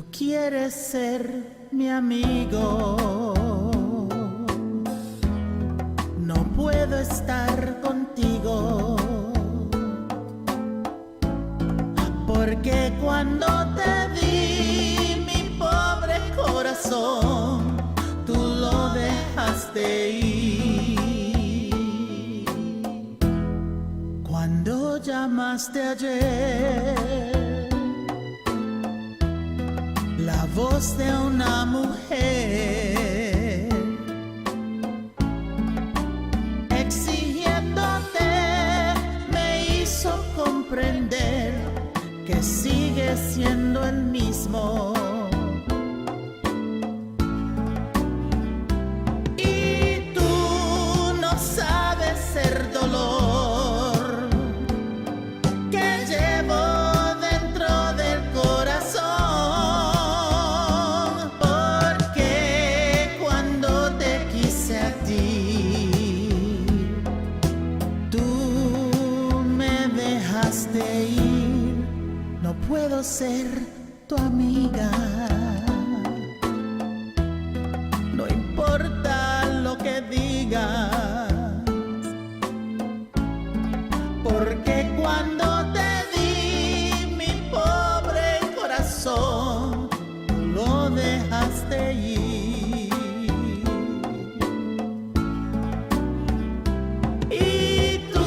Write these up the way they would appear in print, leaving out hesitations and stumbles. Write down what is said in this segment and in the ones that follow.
Tú quieres ser mi amigo. No puedo estar contigo, porque cuando te di mi pobre corazón, tú lo dejaste ir. Cuando llamaste ayer, la voz de una mujer exigiéndote me hizo comprender que sigue siendo el mismo. Y tú no sabes el dolor que llevo dentro del corazón, porque cuando te quise a ti, tú me dejaste ir. No puedo ser tu amiga, no importa lo que digas, porque cuando te di mi pobre corazón, tú lo dejaste ir. Y tú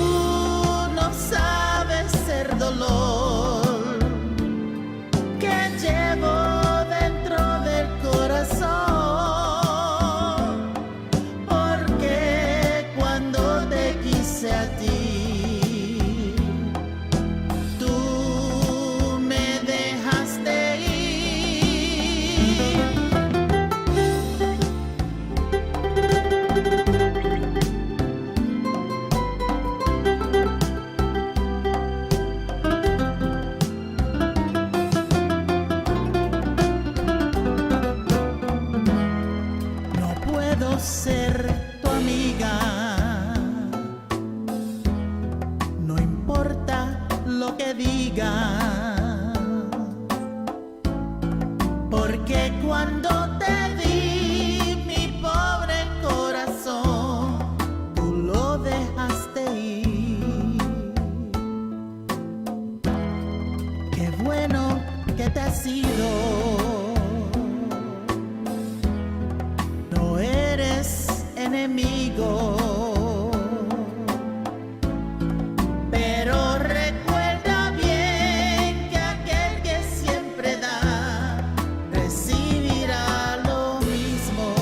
no sabes el dolor que llevo dentro del corazón, porque cuando te quise a ti, tú me dejaste ir. No puedo ser tu amiga, no importa lo que digas, porque cuando te di mi pobre corazón, tú lo dejaste ir. Qué bueno que te has ido, no eres enemigo, pero recuerda bien que aquel que siempre da recibirá lo mismo,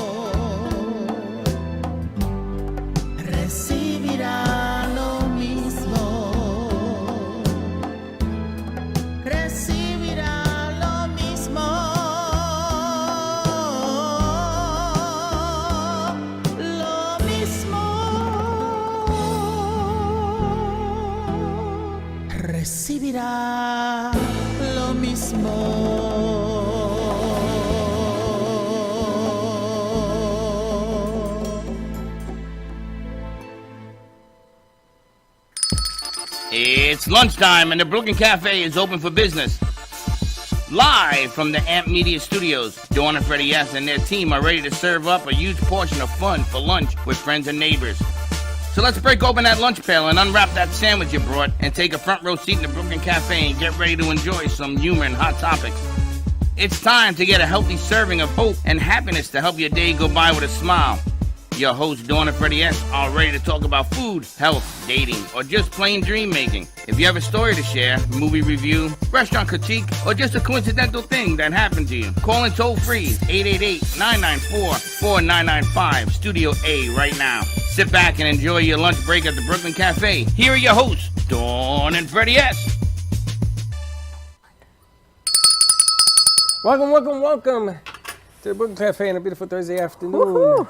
recibirá lo mismo, recibirá lo mismo. Lo mismo, recibirá lo mismo. It's lunchtime and the Brooklyn Cafe is open for business. Live from the Amp Media Studios, Dawn and Freddie S. and their team are ready to serve up a huge portion of fun for lunch with friends and neighbors. So let's break open that lunch pail and unwrap that sandwich you brought and take a front row seat in the Brooklyn Cafe and get ready to enjoy some humor and hot topics. It's time to get a healthy serving of hope and happiness to help your day go by with a smile. Your hosts, Dawn and Freddie S., are ready to talk about food, health, dating, or just plain dream making. If you have a story to share, movie review, restaurant critique, or just a coincidental thing that happened to you, call in toll free 888-994-4995, Studio A right now. Sit back and enjoy your lunch break at the Brooklyn Cafe. Here are your hosts, Dawn and Freddie S. Welcome to the Brooklyn Cafe on a beautiful Thursday afternoon. Woohoo.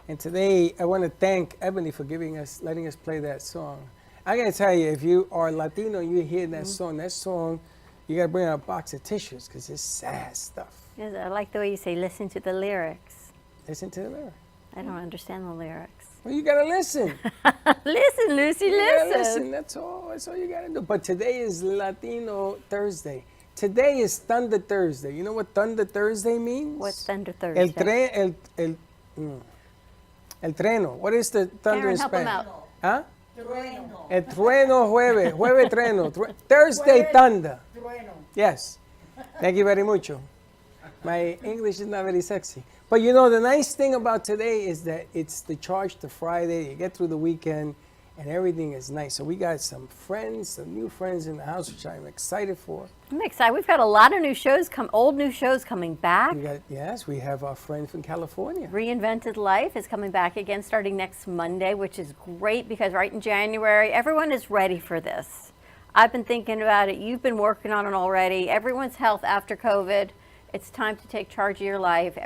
And today, I want to thank Ebony for letting us play that song. I gotta tell you, if you are Latino and you're hearing that song, you gotta bring out a box of tissues because it's sad stuff. Yes, I like the way you say listen to the lyrics. Listen to the lyrics. I don't understand the lyrics. Well, you gotta listen. Listen, Lucy, You gotta listen. listen. That's all you gotta do. But today is Latino Thursday. Today is Thunder Thursday. You know what Thunder Thursday means? What's Thunder El Thursday? tren, el treno. What is the thunder Karen, in help him Spanish? out. Huh? El trueno jueves. Jueves treno. Thursday thunder. Yes. Thank you very much. My English is not very sexy. But you know, the nice thing about today is that it's the charge to Friday. You get through the weekend and everything is nice. So we got some friends, some new friends in the house, which I'm excited for. I'm excited. We've got a lot of new shows, old new shows coming back. We have our friend from California. Reinvented Life is coming back again starting next Monday, which is great because right in January, everyone is ready for this. I've been thinking about it. You've been working on it already. Everyone's health after COVID. It's time to take charge of your life.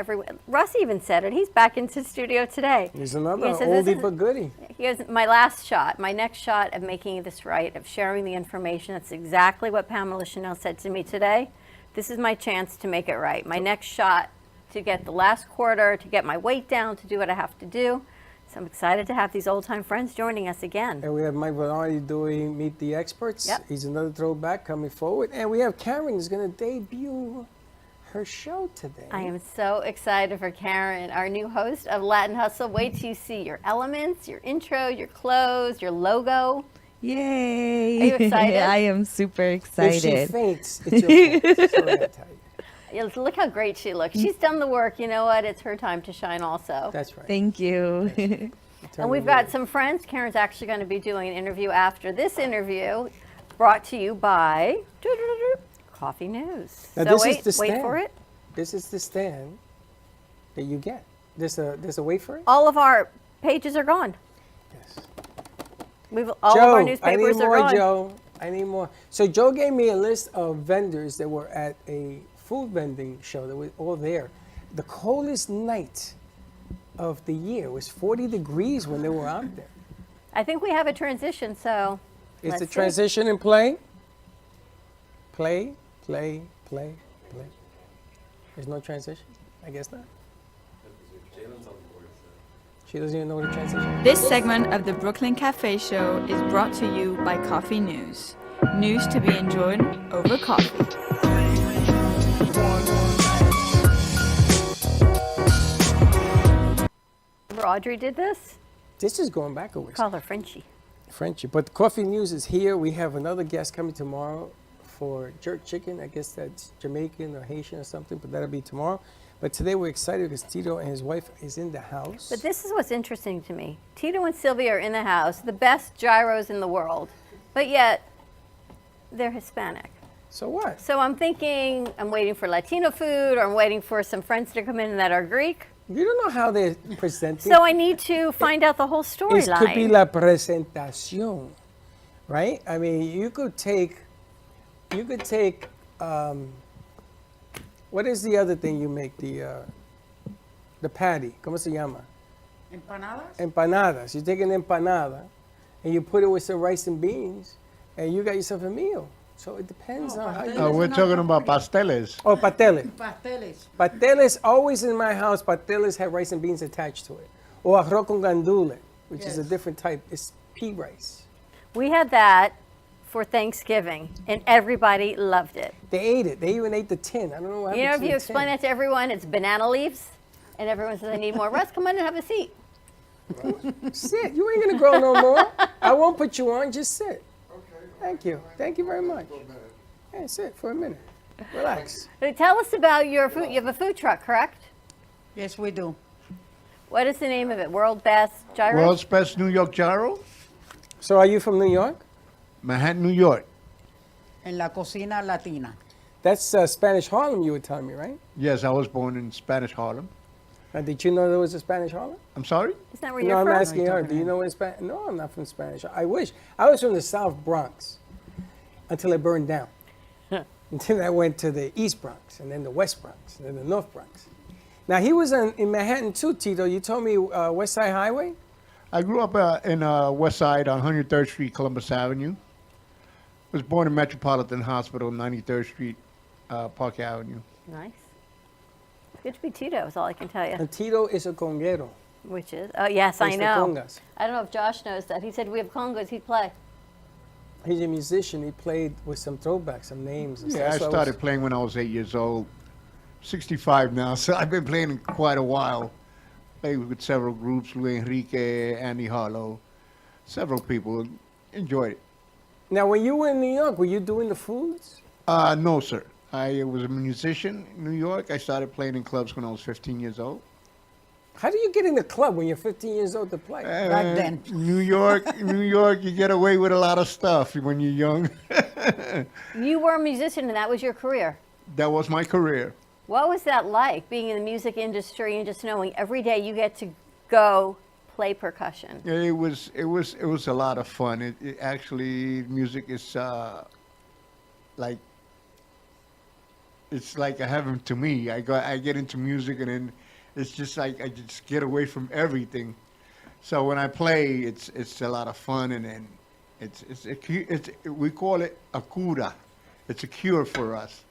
Russ even said it. He's back into the studio today. There's another He says, oldie but goodie. He goes, my last shot, my next shot of making this right, of sharing the information. That's exactly what Pamela Chanel said to me today. This is my chance to make it right. My next shot to get the last quarter, to get my weight down, to do what I have to do. So I'm excited to have these old-time friends joining us again. And we have Mike Bernardi doing Meet the Experts. Yep. He's another throwback coming forward. And we have Karen who's going to debut her show today. I am so excited for Karen, our new host of Latin Hustle. Wait till you see your elements, your intro, your clothes, your logo. Yay! Are you excited? I am super If excited. she faints, it's your fault. Sorry, I tell you. Yeah, look how great she looks. She's done the work. You know what? It's her time to shine also. That's right. Thank you. And we've got some friends. Karen's actually going to be doing an interview after this interview, brought to you by Coffee News. Now, So this wait, is the wait stand. for it. This is the stand that you get. There's a wait for it? All of our pages are gone. Yes. All Joe, of our I need newspapers are more, gone. Joe. I need more. So Joe gave me a list of vendors that were at a food vending show that were all there. The coldest night of the year was 40 degrees when they were out there. I think we have a transition, so Is let's the see. transition in play? Play, play, play, play. There's no transition? I guess not. She doesn't even know what a transition is. This segment of the Brooklyn Cafe Show is brought to you by Coffee News. News to be enjoyed over coffee. Audrey did this. This is going back a ways. Call her Frenchie. Friendship. But Coffee News is here. We have another guest coming tomorrow for jerk chicken. I guess that's Jamaican or Haitian or something, but that'll be tomorrow. But today we're excited because Tito and his wife is in the house. But this is what's interesting to me. Tito and Sylvia are in the house, the best gyros in the world, but yet they're Hispanic. So what? So I'm thinking I'm waiting for Latino food, or I'm waiting for some friends to come in that are Greek. You don't know how they're presenting. So I need to find out the whole It could be storyline. la presentación, right? I mean, you could take, what is the other thing you make? The patty, ¿cómo se llama? Empanadas. You take an empanada and you put it with some rice and beans and you got yourself a meal. So it depends on how you... We're talking about pasteles. Oh, pasteles. Pasteles, always in my house, pasteles have rice and beans attached to it. Or arroz con gandule, which is a different type. It's pea rice. We had that for Thanksgiving, and everybody loved it. They ate it. They even ate the tin. I don't know what happened You know, if to you the explain tin. that to everyone, it's banana leaves, and everyone says, I need more. Russ, come on and have a seat. Sit. You ain't gonna grow no more. I won't put you on. Just sit. Thank you. Thank you very much. Hey, sit for a minute. Relax. Tell us about your food. You have a food truck, correct? Yes, we do. What is the name of it? World Best Gyros? World's best New York gyro, So, are you from New York? Manhattan, New York. En la cocina latina. That's Spanish Harlem. You were telling me, right? Yes, I was born in Spanish Harlem. Did you know there was a Spanish Harlem? I'm sorry? Is that where No, you're I'm from? asking her. Do you know where Spanish? No, I'm not from Spanish. I wish. I was from the South Bronx until it burned down. And then I went to the East Bronx, and then the West Bronx, and then the North Bronx. Now, he was in Manhattan too, Tito. You told me West Side Highway? I grew up in West Side on 103rd Street, Columbus Avenue. Was born in Metropolitan Hospital, 93rd Street, Park Avenue. Nice. It's good to be Tito, is all I can tell you. And Tito is a conguero. Which is, oh, yes, I It's the know. congas. I don't know if Josh knows that. He said we have congos, he'd play. He's a musician. He played with some throwbacks, some names. And Yeah, I stuff. So started playing when I was 8 years old. 65 now, so I've been playing quite a while. Played with several groups, Luis Enrique, Andy Harlow, several people. Enjoyed it. Now, when you were in New York, were you doing the foods? No, sir. I was a musician in New York. I started playing in clubs when I was 15 years old. How do you get in the club when you're 15 years old to play? Back then. New York, you get away with a lot of stuff when you're young. You were a musician and that was your career. That was my career. What was that like, being in the music industry and just knowing every day you get to go play percussion? It was a lot of fun. It actually, music is like, it's like a heaven to me. I get into music and then it's just like I just get away from everything. So when I play, it's a lot of fun, and then we call it a cura. It's a cure for us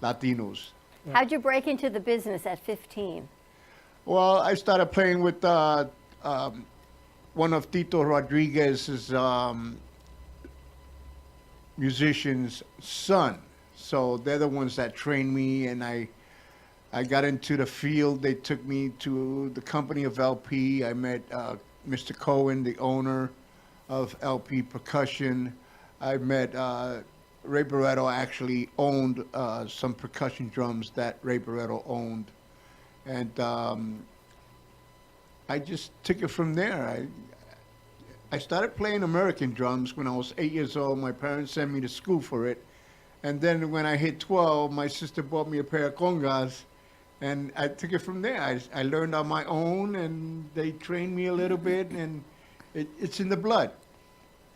Latinos. How'd you break into the business at 15? Well, I started playing with one of Tito Rodriguez's musicians' son. So they're the ones that trained me, and I got into the field. They took me to the company of LP. I met Mr. Cohen, the owner of LP Percussion. I met Ray Barretto. Actually owned some percussion drums that Ray Barretto owned. And I just took it from there. I started playing American drums when I was 8 years old. My parents sent me to school for it. And then when I hit 12, my sister bought me a pair of congas, and I took it from there. I learned on my own, and they trained me a little bit, and it's in the blood.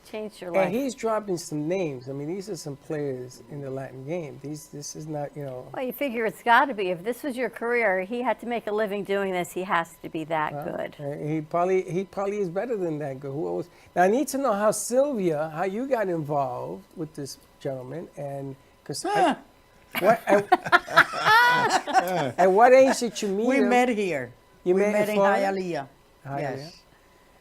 Changed your life. And he's dropping some names. I mean, these are some players in the Latin game. This is not, Well, you figure it's got to be. If this was your career, he had to make a living doing this. He has to be that good. He probably is better than that good. Who else? Now I need to know how Sylvia, how you got involved with this gentleman, and because at what age did you meet We him? met here. You we met met in in Florida? Hialeah. Hialeah. Yes.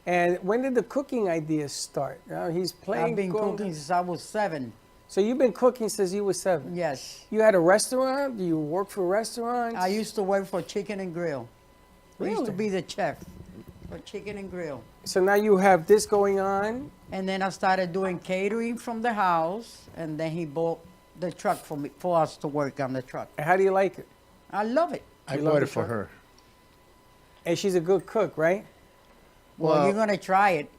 And when did the cooking idea start? He's playing. I've been cooking since I was 7. So you've been cooking since you were 7. Yes. You had a restaurant? Do you work for restaurants? I used to work for Chicken and Grill. I used to Really? be the chef for Chicken and Grill. So now you have this going on. And then I started doing catering from the house, and then he bought the truck for us to work on the truck. How do you like it? I love it. I You love bought the it for truck? her. And she's a good cook, right? Well, Well- you're gonna try it.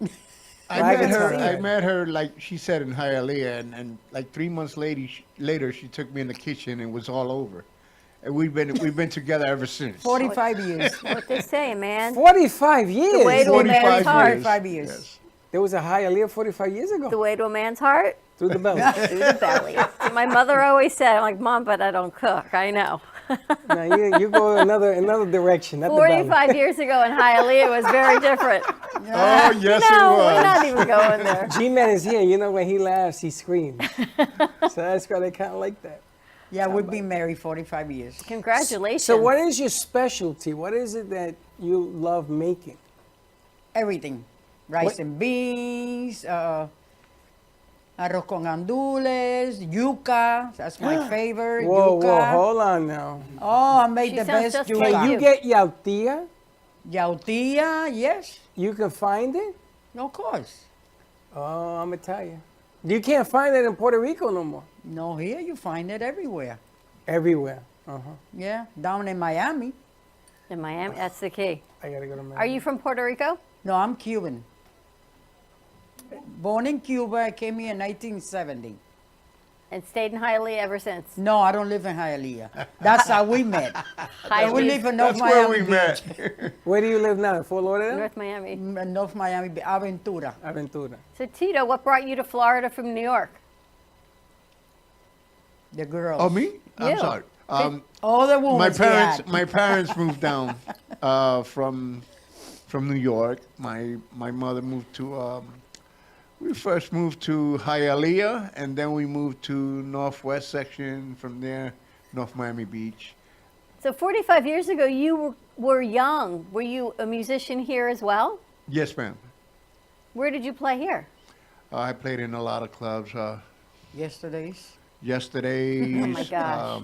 I I met can her. see I that. met her like she said in Hialeah, and like 3 months later, she took me in the kitchen and was all over. And we've been together ever since. 45 years. What they say, man. 45 years. way to a man's 45 heart. years. 45 years. Yes. There was a Hialeah 45 years ago. The way to a man's heart, Through the belly. through the belly. My mother always said, I'm like, Mom, but I don't cook. I know. Now you go another direction. Not the belly. 45 years ago in Hialeah, it was very different. Oh yes, No, it was. we're not even going there. G-Man is here. You know, when he laughs, he screams. So that's why they kind of like that. Yeah, we've been married 45 years. Congratulations. So what is your specialty? What is it that you love making? Everything. Rice What- and beans, arroz con gandules, yuca. That's my favorite. Whoa, yuca. whoa, hold on now. Oh, I made She the sounds best just yuca. like Can you get yautía? Yautía, yes, You can find it? of course. Oh, I'm going to tell you. You can't find it in Puerto Rico no more. No, here you find it everywhere. Everywhere. Yeah, down in Miami. In Miami, that's the key. I got to go to Miami. Are you from Puerto Rico? No, I'm Cuban. Born in Cuba, I came here in 1970. And stayed in Hialeah ever since? No, I don't live in Hialeah. That's how we met. Yeah, we live in North That's where Miami we met. Where do you live now? In Fort Lauderdale? North Miami. North Miami, Aventura. Aventura. So Tito, what brought you to Florida from New York? The girls. Oh, me? I'm You. sorry. All the women. My parents moved down from New York. My mother moved to. We first moved to Hialeah, and then we moved to Northwest section. From there, North Miami Beach. So 45 years ago, you were young. Were you a musician here as well? Yes, ma'am. Where did you play here? I played in a lot of clubs. Yesterday's. Yesterday's. Oh my gosh.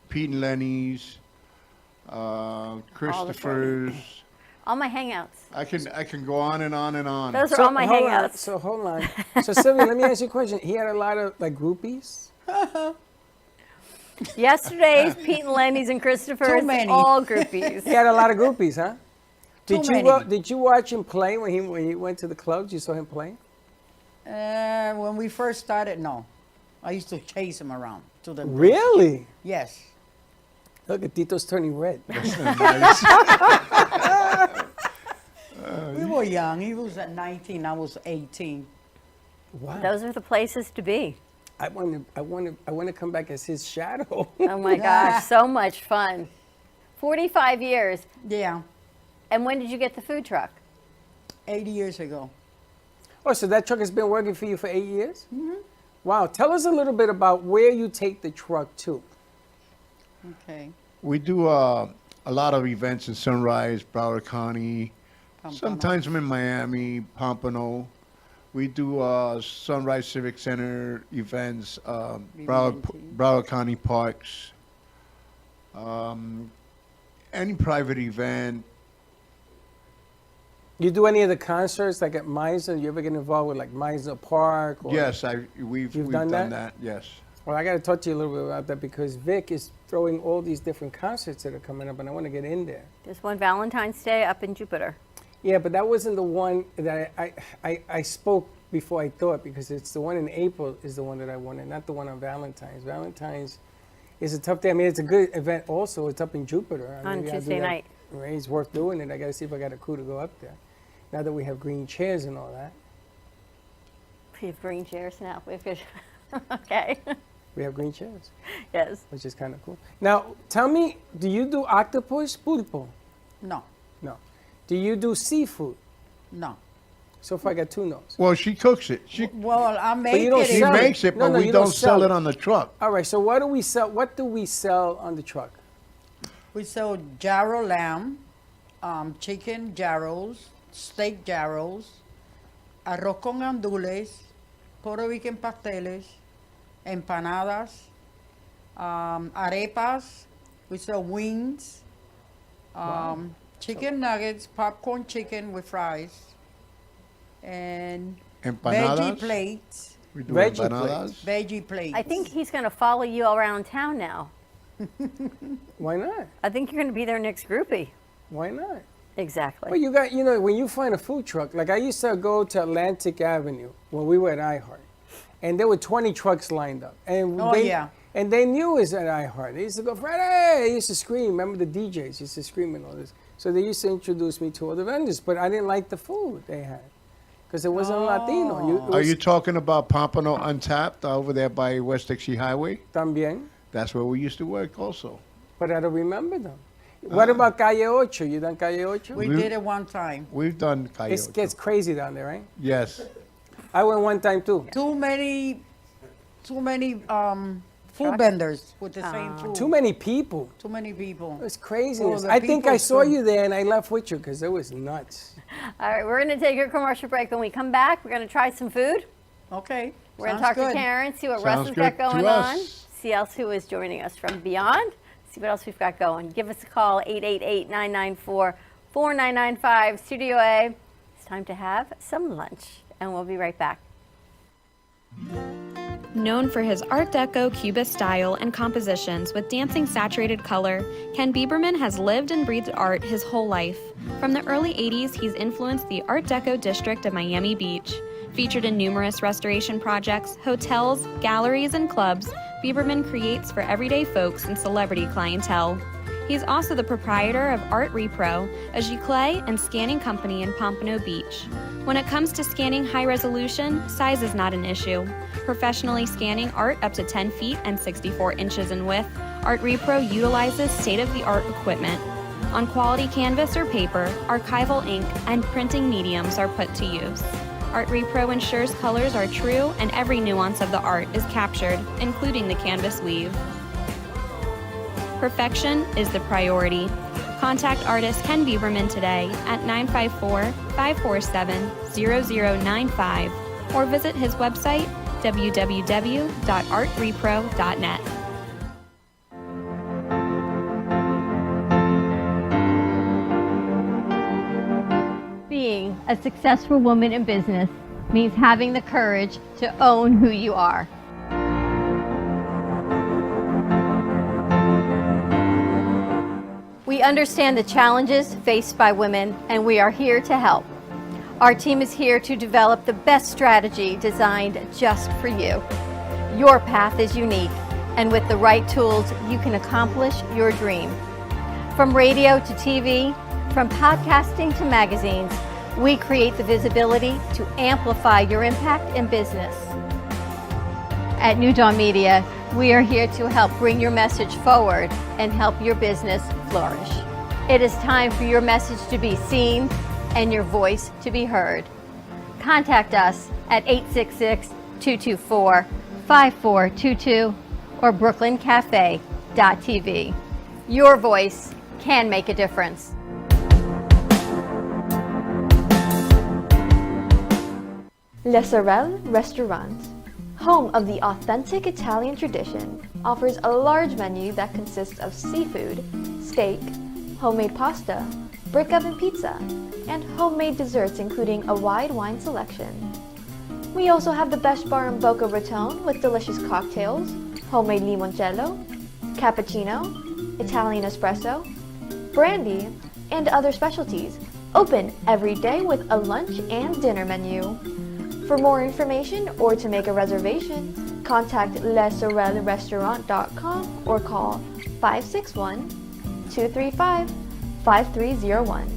Pete and Lenny's. Christopher's. All my hangouts. I can go on and on and on. Those are all my hold on, hangouts. So hold on. So Sylvia, let me ask you a question. He had a lot of like groupies. Yesterday's, Pete and Lenny's and Christopher's, Too many. all groupies. He had a lot of groupies, huh? Too many. Did you watch him play when he went to the clubs? You saw him play? When we first started, no. I used to chase him around to the. Really? Yes. Look at Tito's turning red. We were young. He was at 19. I was 18. Wow. Those are the places to be. I want to come back as his shadow. Oh my gosh, so much fun. 45 years. Yeah. And when did you get the food truck? 80 years ago. Oh, so that truck has been working for you for 8 years? Mm-hmm. Wow. Tell us a little bit about where you take the truck to. Okay. We do a lot of events in Sunrise, Broward County. Pompano. Sometimes I'm in Miami, Pompano. We do Sunrise Civic Center events, Broward County parks, any private event. You do any of the concerts like at Meisner? You ever get involved with like Meisner Park? Or, Yes, we've done done that? that. Yes. Well, I got to talk to you a little bit about that because Vic is throwing all these different concerts that are coming up, and I want to get in there. There's one Valentine's Day up in Jupiter. Yeah, but that wasn't the one that I spoke before I thought, because it's the one in April is the one that I wanted, not the one on Valentine's. Valentine's is a tough day. I mean, it's a good event also. It's up in Jupiter. On Maybe I'll do Tuesday that. night. Right, it's worth doing it. I got to see if I got a crew to go up there. Now that we have green chairs and all that. We have green chairs now. We have okay. We have green chairs, Yes. which is kind of cool. Now, tell me, do you do octopus, pulpo? No. No. Do you do seafood? No. So far, I got two no's. Well, she cooks it. Well, I make you don't it. She sell makes it, No, but no, we you don't don't sell sell it it. on the truck. All right, so what do we sell? What do we sell on the truck? We sell jarro lamb, chicken jarros, steak jarros, arroz con gandules, Puerto Rican pasteles, empanadas, arepas. We sell wings, chicken nuggets, popcorn chicken with fries, and Empanadas. veggie plates. We do Veggie empanadas. Veggie plates. I think he's going to follow you around town now. Why not? I think you're going to be their next groupie. Why not? Exactly. Well, you got, when you find a food truck, like I used to go to Atlantic Avenue when we were at iHeart, and there were 20 trucks lined up. And And they knew it was at iHeart. They used to go, Freddie! They used to scream. Remember the DJs used to scream and all this. So they used to introduce me to all the vendors, but I didn't like the food they had because it wasn't Latino. Are you talking about Pompano Untapped over there by West Dixie Highway? También, That's where we used to work also. but I don't remember them. What about Calle Ocho? You done Calle Ocho? We did it one time. We've done It Coyote. gets crazy down there, right? Yes. I went one time too. Too many food vendors with the same food. Too many people. Too many people. It was craziness. the I think I people saw too. you there and I left with you because it was nuts. All right, we're going to take a commercial break. When we come back, we're going to try some food. Okay. We're going to sounds talk good. to Karen, see what Sounds Russ has got good to going on, us. see else who is joining us from beyond, see what else we've got going. Give us a call, 888-994-4995, Studio A. It's time to have some lunch, and we'll be right back. Known for his Art Deco Cubist style and compositions with dancing saturated color, Ken Bieberman has lived and breathed art his whole life. From the early 80s, he's influenced the Art Deco district of Miami Beach. Featured in numerous restoration projects, hotels, galleries, and clubs, Bieberman creates for everyday folks and celebrity clientele. He's also the proprietor of Art Repro, a giclée and scanning company in Pompano Beach. When it comes to scanning high resolution, size is not an issue. Professionally scanning art up to 10 feet and 64 inches in width, Art Repro utilizes state-of-the-art equipment. On quality canvas or paper, archival ink and printing mediums are put to use. Art Repro ensures colors are true and every nuance of the art is captured, including the canvas weave. Perfection is the priority. Contact artist Ken Bieberman today at 954-547-0095 or visit his website, www.artrepro.net. Being a successful woman in business means having the courage to own who you are. We understand the challenges faced by women, and we are here to help. Our team is here to develop the best strategy designed just for you. Your path is unique, and with the right tools, you can accomplish your dream. From radio to TV, from podcasting to magazines, we create the visibility to amplify your impact in business. At New Dawn Media, we are here to help bring your message forward and help your business flourish. It is time for your message to be seen and your voice to be heard. Contact us at 866-224-5422 or brooklyncafe.tv. Your voice can make a difference. Le Sorel Restaurant, home of the authentic Italian tradition, offers a large menu that consists of seafood, steak, homemade pasta, brick oven pizza, and homemade desserts including a wide wine selection. We also have the best bar in Boca Raton with delicious cocktails, homemade limoncello, cappuccino, Italian espresso, brandy, and other specialties. Open every day with a lunch and dinner menu. For more information or to make a reservation, contact lesorelrestaurant.com or call 561-235-5301.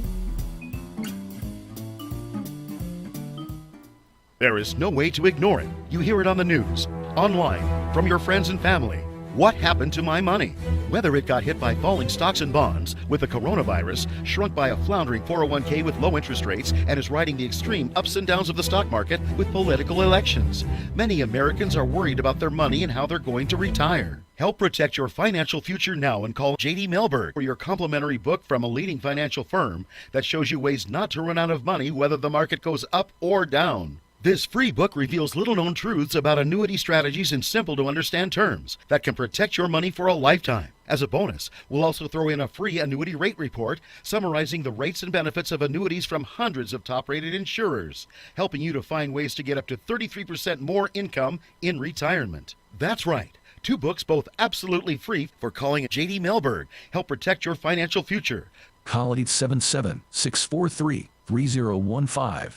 There is no way to ignore it. You hear it on the news, online, from your friends and family. What happened to my money? Whether it got hit by falling stocks and bonds, with the coronavirus, shrunk by a floundering 401k with low interest rates, and is riding the extreme ups and downs of the stock market with political elections. Many Americans are worried about their money and how they're going to retire. Help protect your financial future now and call J.D. Mellberg for your complimentary book from a leading financial firm that shows you ways not to run out of money whether the market goes up or down. This free book reveals little-known truths about annuity strategies in simple-to-understand terms that can protect your money for a lifetime. As a bonus, we'll also throw in a free annuity rate report summarizing the rates and benefits of annuities from hundreds of top-rated insurers, helping you to find ways to get up to 33% more income in retirement. That's right. 2 books, both absolutely free, for calling J.D. Mellberg. Help protect your financial future. Call 877-643-3015.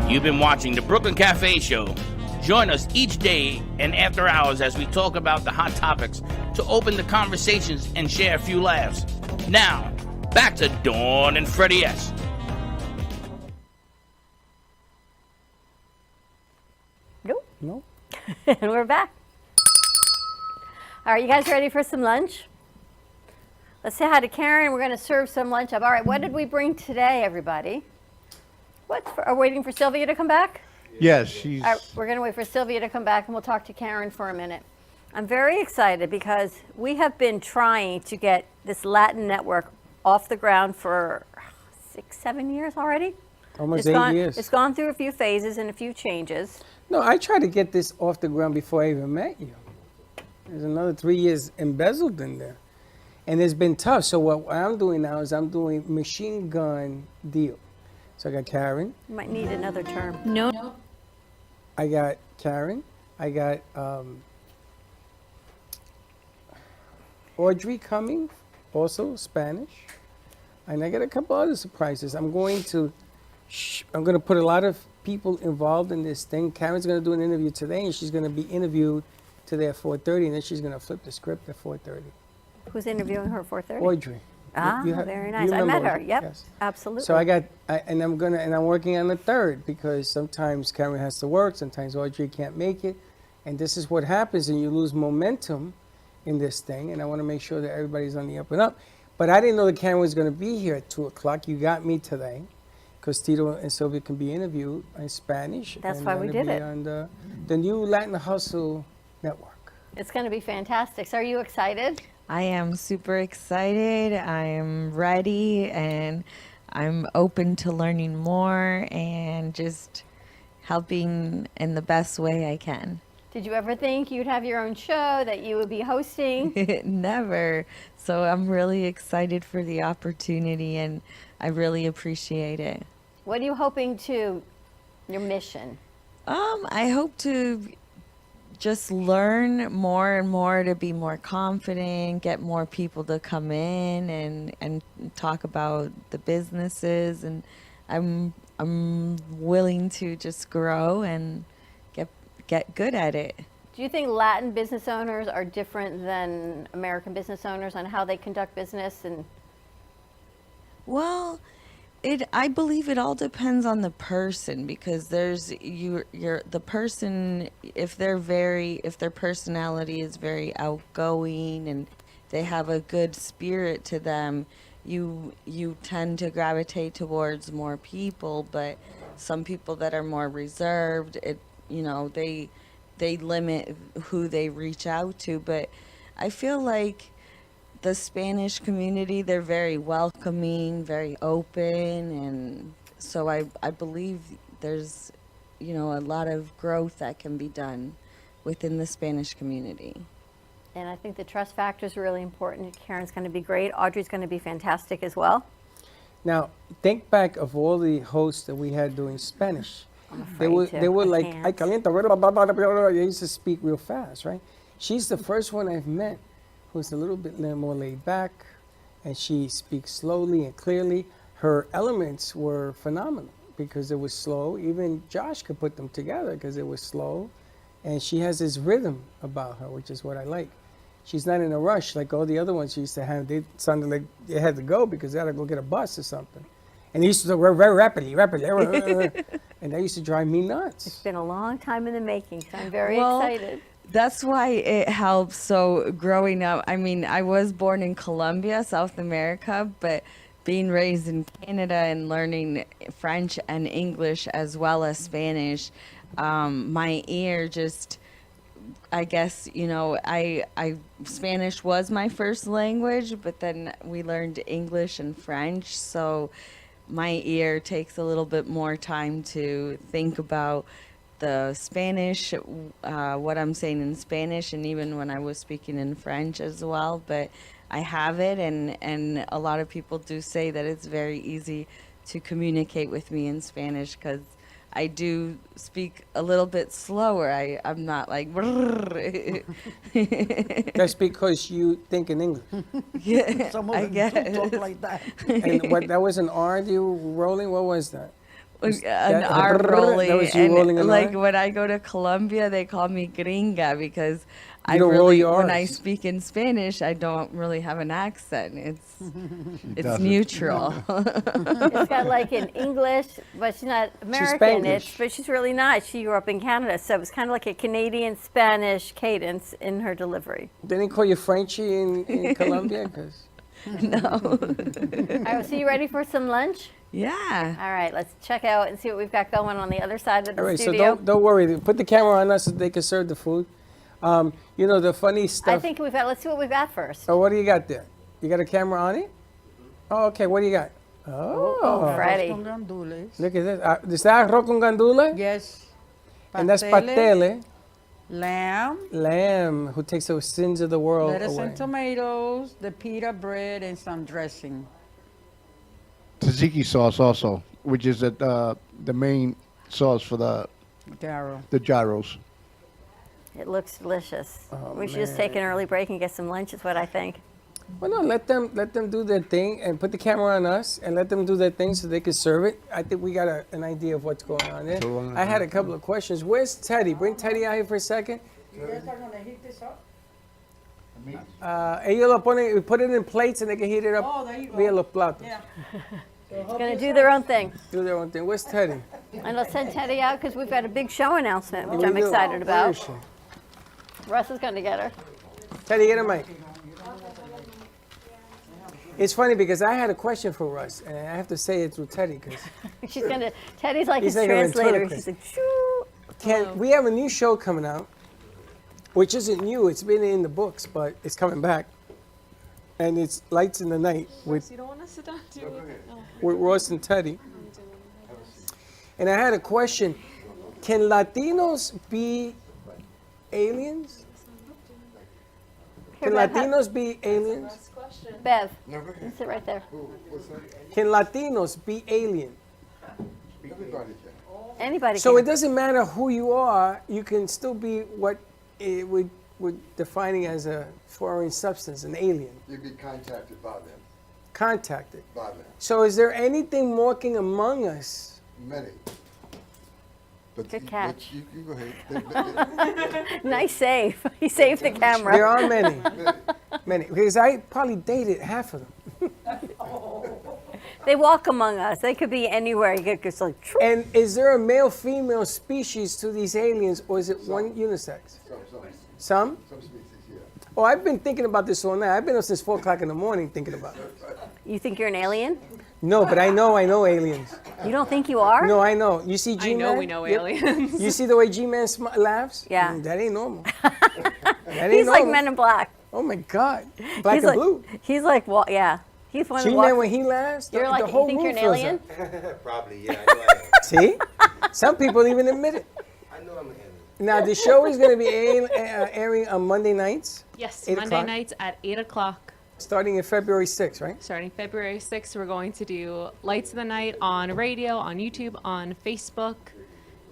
You've been watching the Brooklyn Cafe Show. Join us each day and after hours as we talk about the hot topics to open the conversations and share a few laughs. Now, back to Dawn and Freddie S. No. And we're back. All right, you guys ready for some lunch? Let's say hi to Karen. We're going to serve some lunch up. All right, what did we bring today, everybody? Are we waiting for Sylvia to come back? Yes, she's... All right, we're going to wait for Sylvia to come back, and we'll talk to Karen for a minute. I'm very excited because we have been trying to get this Latin network off the ground for 6-7 years already. Almost 8 years. It's gone through a few phases and a few changes. No, I tried to get this off the ground before I even met you. There's another 3 years embezzled in there. And it's been tough. So what I'm doing now is I'm doing machine gun deal. So I got Karen. You might need another term. No. I got Karen. I got Audrey coming, also Spanish. And I got a couple other surprises. I'm going to put a lot of people involved in this thing. Karen's going to do an interview today, and she's going to be interviewed today at 4:30, and then she's going to flip the script at 4:30. Who's interviewing her at 4:30? Audrey. Very nice. I met her. Audrey? Yep, Yes. absolutely. So I'm working on the third because sometimes Karen has to work, sometimes Audrey can't make it, and this is what happens, and you lose momentum in this thing. And I want to make sure that everybody's on the up and up. But I didn't know that Karen was going to be here at 2:00. You got me today, because Tito and Sylvia can be interviewed in Spanish. That's why we did it. On the new Latin Hustle Network. It's going to be fantastic. So are you excited? I am super excited. I am ready, and I'm open to learning more and just helping in the best way I can. Did you ever think you'd have your own show that you would be hosting? Never. So I'm really excited for the opportunity and I really appreciate it. What are you hoping to, your mission? I hope to just learn more and more to be more confident, get more people to come in and talk about the businesses, and I'm willing to just grow and get good at it. Do you think Latin business owners are different than American business owners on how they conduct business? And Well, I believe it all depends on the person, because there's the person, if their personality is very outgoing and they have a good spirit to them, you tend to gravitate towards more people. But some people that are more reserved, they limit who they reach out to. But I feel like the Spanish community, they're very welcoming, very open, and so I believe there's a lot of growth that can be done within the Spanish community. And I think the trust factor is really important. Karen's going to be great. Audrey's going to be fantastic as well. Now, think back of all the hosts that we had doing Spanish. They afraid were to. I like, can't. "Ay, calienta, blah, blah, blah, blah, blah." They used to speak real fast, right? She's the first one I've met who's a little bit more laid back, and she speaks slowly and clearly. Her elements were phenomenal because it was slow. Even Josh could put them together because it was slow. And she has this rhythm about her, which is what I like. She's not in a rush like all the other ones she used to have. They sounded like they had to go because they had to go get a bus or something. And they used to talk very rapidly. And that used to drive me nuts. It's been a long time in the making, so I'm very Well, excited. That's why it helps. So growing up, I was born in Colombia, South America, but being raised in Canada and learning French and English as well as Spanish, my ear just, I guess, Spanish was my first language, but then we learned English and French. So my ear takes a little bit more time to think about the Spanish, what I'm saying in Spanish, and even when I was speaking in French as well. But I have it, and a lot of people do say that it's very easy to communicate with me in Spanish because I do speak a little bit slower. I'm not like. That's because you think in English. Yeah, Some I of them do guess. talk like that. And what, that was an R you rolling? What was that? An R rolling. That was you rolling an like R? when I go to Colombia, they call me gringa because I don't roll really, your when I Rs. speak in Spanish, I don't really have an accent. It's doesn't. neutral. It's got like an English, but she's not American. Spanglish. But she's really not. She grew up in Canada, so it's kind of like a Canadian Spanish cadence in her delivery. They didn't call you Frenchie in Colombia? 'Cause No. All right, so you ready for some lunch? Yeah. All right, let's check out and see what we've got going on the other side of the all right, so studio. don't worry. Put the camera on us so they can serve the food. The funny stuff. I think let's see what we've got first. Oh, what do you got there? You got a camera on it? Oh, okay. What do you got? Oh, Freddy. Con gandules. look at this. Is that arroz con gandula? Yes. And that's patele. Lamb, Lamb, who takes the sins of the world lettuce away. and tomatoes, the pita bread, and some dressing. Tzatziki sauce also, which is the main sauce for the Darrow. gyros. It looks delicious. Oh, We should just take an early break and get some lunch is what I think. Well, no, let them do their thing and put the camera on us and let them do their thing so they can serve it. I think we got an idea of what's going on there. I had a couple of questions. Where's Teddy? Bring Teddy out here for a second. You guys are gonna heat this up? Ellos lo ponen, put it in plates and they can heat it up Oh, there you go. via los platos. Yeah. Going to do their own thing. Do their own thing. Where's Teddy? And let's send Teddy out because we've got a big show announcement, which We I'm do. excited Where about. is she? Russ is going to get her. Teddy, get a mic. It's funny because I had a question for Russ, and I have to say it through Teddy because Teddy's like He's his like a translator. ventriloquist. She's like, shoo. we have a new show coming out, which isn't new. It's been in the books, but it's coming back. and it's Lights in the Night with You don't want to sit down, do you? No. with Ross and Teddy. And I had a question. Can Latinos be aliens? Here, Can Bev, Latinos be aliens? Bev, you sit right there. Can Latinos be alien? Anybody So can. it doesn't matter who you are, you can still be what we're defining as a foreign substance, an alien. You'd be contacted by them. Contacted. By them. So is there anything walking among us? Many. But Good catch. You go ahead. Nice save. He saved the camera. There are many. Many. Because I probably dated half of them. They walk among us. They could be anywhere. You could just like. And is there a male-female species to these aliens, or is it one unisex? Some? Some species, yeah. Oh, I've been thinking about this all night. I've been up since 4 o'clock in the morning thinking about it. You think you're an alien? No, but I know aliens. You don't think you are? No, I know. You see G-Man? I know we know aliens. You see the way G-Man laughs? Yeah. That ain't normal. That ain't He's like normal. Men in Black. Oh my God. Black He's and like, blue. He's like, well, yeah. He's one of the G-Man, when he laughs, You're the like, whole you think room you're an fills alien? up. Probably, yeah. I know I am. See? Some people even admit it. I know I'm an alien. Now, the show is going to be airing on Monday nights? Yes, 8 Monday o'clock? nights at 8 o'clock. Starting in February 6th, right? Starting February 6th, we're going to do Lights of the Night on radio, on YouTube, on Facebook,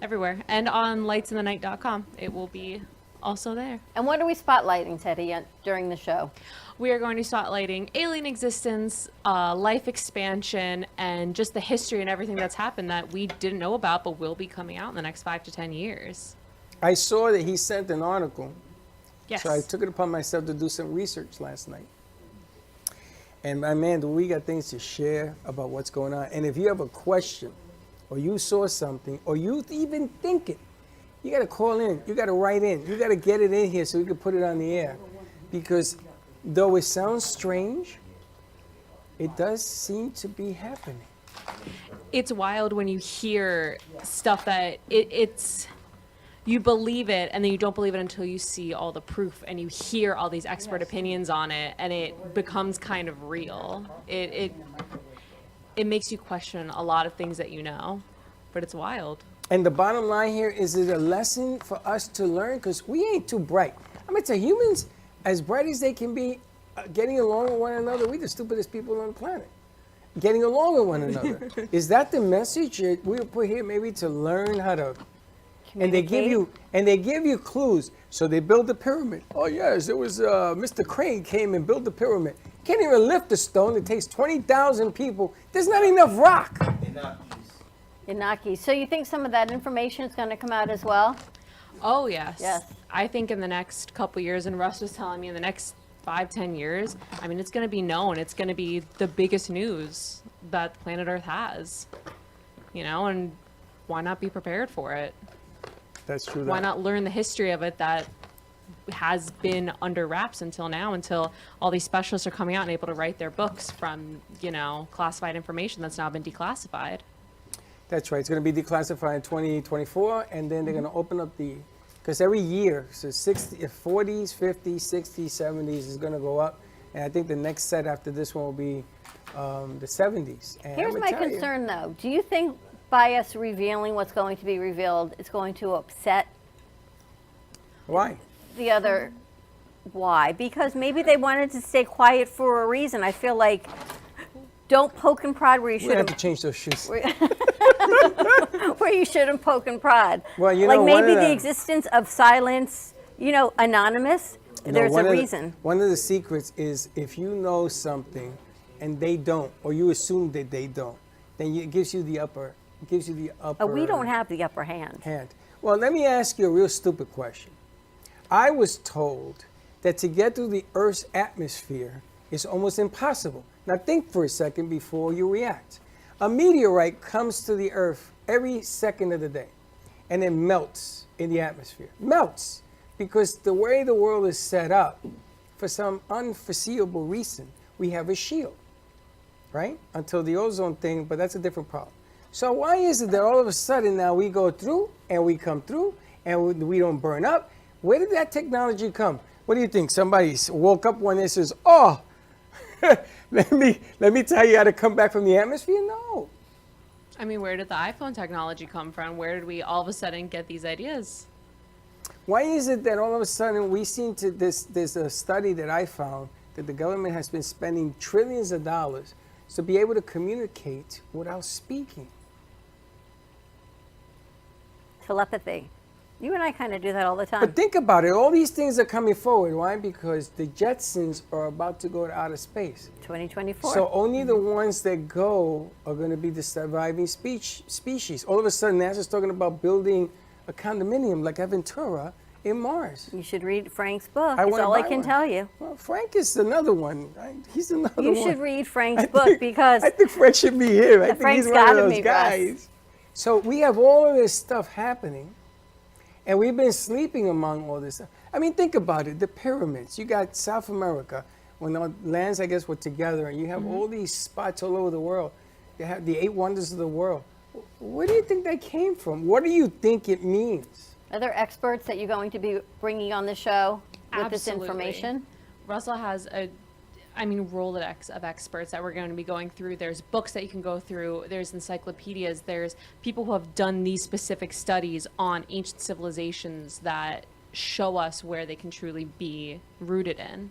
everywhere, and on lightsinthenight.com. It will be also there. And what are we spotlighting, Teddy, during the show? We are going to spotlighting alien existence, life expansion, and just the history and everything that's happened that we didn't know about but will be coming out in the next 5 to 10 years. I saw that he sent an article. Yes. So I took it upon myself to do some research last night. And my man, we got things to share about what's going on. And if you have a question, or you saw something, or you even think it, you got to call in. You got to write in. You got to get it in here so we can put it on the air. Because though it sounds strange, it does seem to be happening. It's wild when you hear stuff that it's you believe it and then you don't believe it until you see all the proof and you hear all these expert opinions on it and it becomes kind of real. It makes you question a lot of things that you know, but it's wild. And the bottom line here is it a lesson for us to learn? Because we ain't too bright. I mean, to humans, as bright as they can be, getting along with one another, we the stupidest people on the planet. Getting along with one another. Is that the message we were put here maybe to learn how to? And they give you clues. So they build the pyramid. Oh yes, it was Mr. Crane came and built the pyramid. Can't even lift the stone. It takes 20,000 people. There's not enough rock. Inaki. So you think some of that information is going to come out as well? Oh yes. Yes. I think in the next couple years, and Russ was telling me in the next 5-10 years, I mean, it's going to be known. It's going to be the biggest news that planet Earth has. You know, and why not be prepared for it? That's true. Why not learn the history of it that has been under wraps until now, until all these specialists are coming out and able to write their books from, you know, classified information that's now been declassified. That's right. It's going to be declassified in 2024, and then they're going to open up because every year, so 40s, 50s, 60s, 70s is going to go up, and I think the next set after this one will be the 70s. And Here's my concern, though. Do you think by us revealing what's going to be revealed, it's going to upset Why? the other? Why? Because maybe they wanted to stay quiet for a reason. I feel like don't poke and prod where you We have shouldn't. to change those shoes. Where you shouldn't poke and prod. Well, you like know, one maybe of the the- existence of silence, you know, anonymous. No, There's one a of the- reason. One of the secrets is if you know something and they don't, or you assume that they don't, then it gives you the upper. It gives you the upper. We don't have the upper hand. Well, let me ask you a real stupid question. I was told that to get through the Earth's atmosphere is almost impossible. Now think for a second before you react. A meteorite comes to the Earth every second of the day, and it melts in the atmosphere. Melts because the way the world is set up, for some unforeseeable reason, we have a shield, right? Until the ozone thing, but that's a different problem. So why is it that all of a sudden now we go through and we come through and we don't burn up? Where did that technology come? What do you think? Somebody woke up one day and says, oh, let me tell you how to come back from the atmosphere. No. I mean, where did the iPhone technology come from? Where did we all of a sudden get these ideas? Why is it that all of a sudden we seem to there's a study that I found that the government has been spending trillions of dollars to be able to communicate without speaking? Telepathy. You and I kind of do that all the time. But think about it. All these things are coming forward. Why? Because the Jetsons are about to go to outer space. 2024. So only the ones that go are going to be the surviving species. All of a sudden, NASA's talking about building a condominium like Aventura in Mars. You should read Frank's book. I That's wanna all I buy can one. tell you. Well, Frank is another one. Right? He's another one. You should read Frank's book because I think Frank should be here. I think Frank's he's one of gotta those be, Russ. guys. So we have all of this stuff happening, and we've been sleeping among all this stuff. I mean, think about it. The pyramids. You got South America, when the lands, I guess, were together, and you have all these spots all over the world. They have the 8 wonders of the world. Where do you think that came from? What do you think it means? Are there experts that you're going to be bringing on the show with this Absolutely. information? Russell has a Rolodex of experts that we're going to be going through. There's books that you can go through. There's encyclopedias. There's people who have done these specific studies on ancient civilizations that show us where they can truly be rooted in.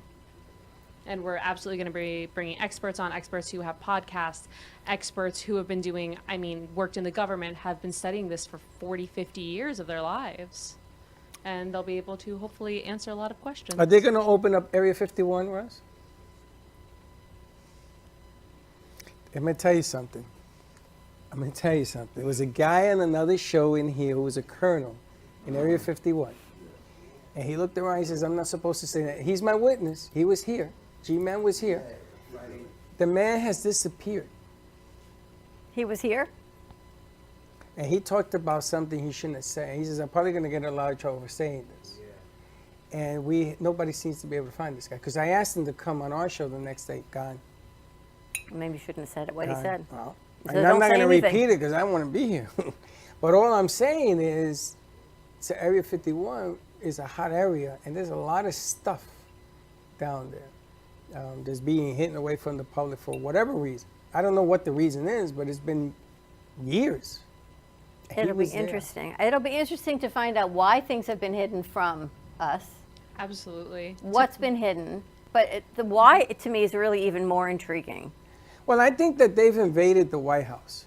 And we're absolutely going to be bringing experts on, experts who have podcasts, experts who have been doing, worked in the government, have been studying this for 40, 50 years of their lives. And they'll be able to hopefully answer a lot of questions. Are they going to open up Area 51, Russ? I'm going to tell you something. There was a guy on another show in here who was a colonel in Area 51. And he looked around, he says, I'm not supposed to say that. He's my witness. He was here. G-Man was here. The man has disappeared. He was here? And he talked about something he shouldn't have said. He says, I'm probably going to get in a lot of trouble for saying this. And nobody seems to be able to find this guy. Because I asked him to come on our show the next day. Gone. Maybe you shouldn't have said it, what he said. Well, He and said, I'm "Don't not say going to anything." repeat it because I want to be here. But all I'm saying is, to Area 51 is a hot area, and there's a lot of stuff down there that's being hidden away from the public for whatever reason. I don't know what the reason is, but it's been years. And he It'll be was there. interesting. It'll be interesting to find out why things have been hidden from us. Absolutely. What's been hidden. But the why, to me, is really even more intriguing. Well, I think that they've invaded the White House.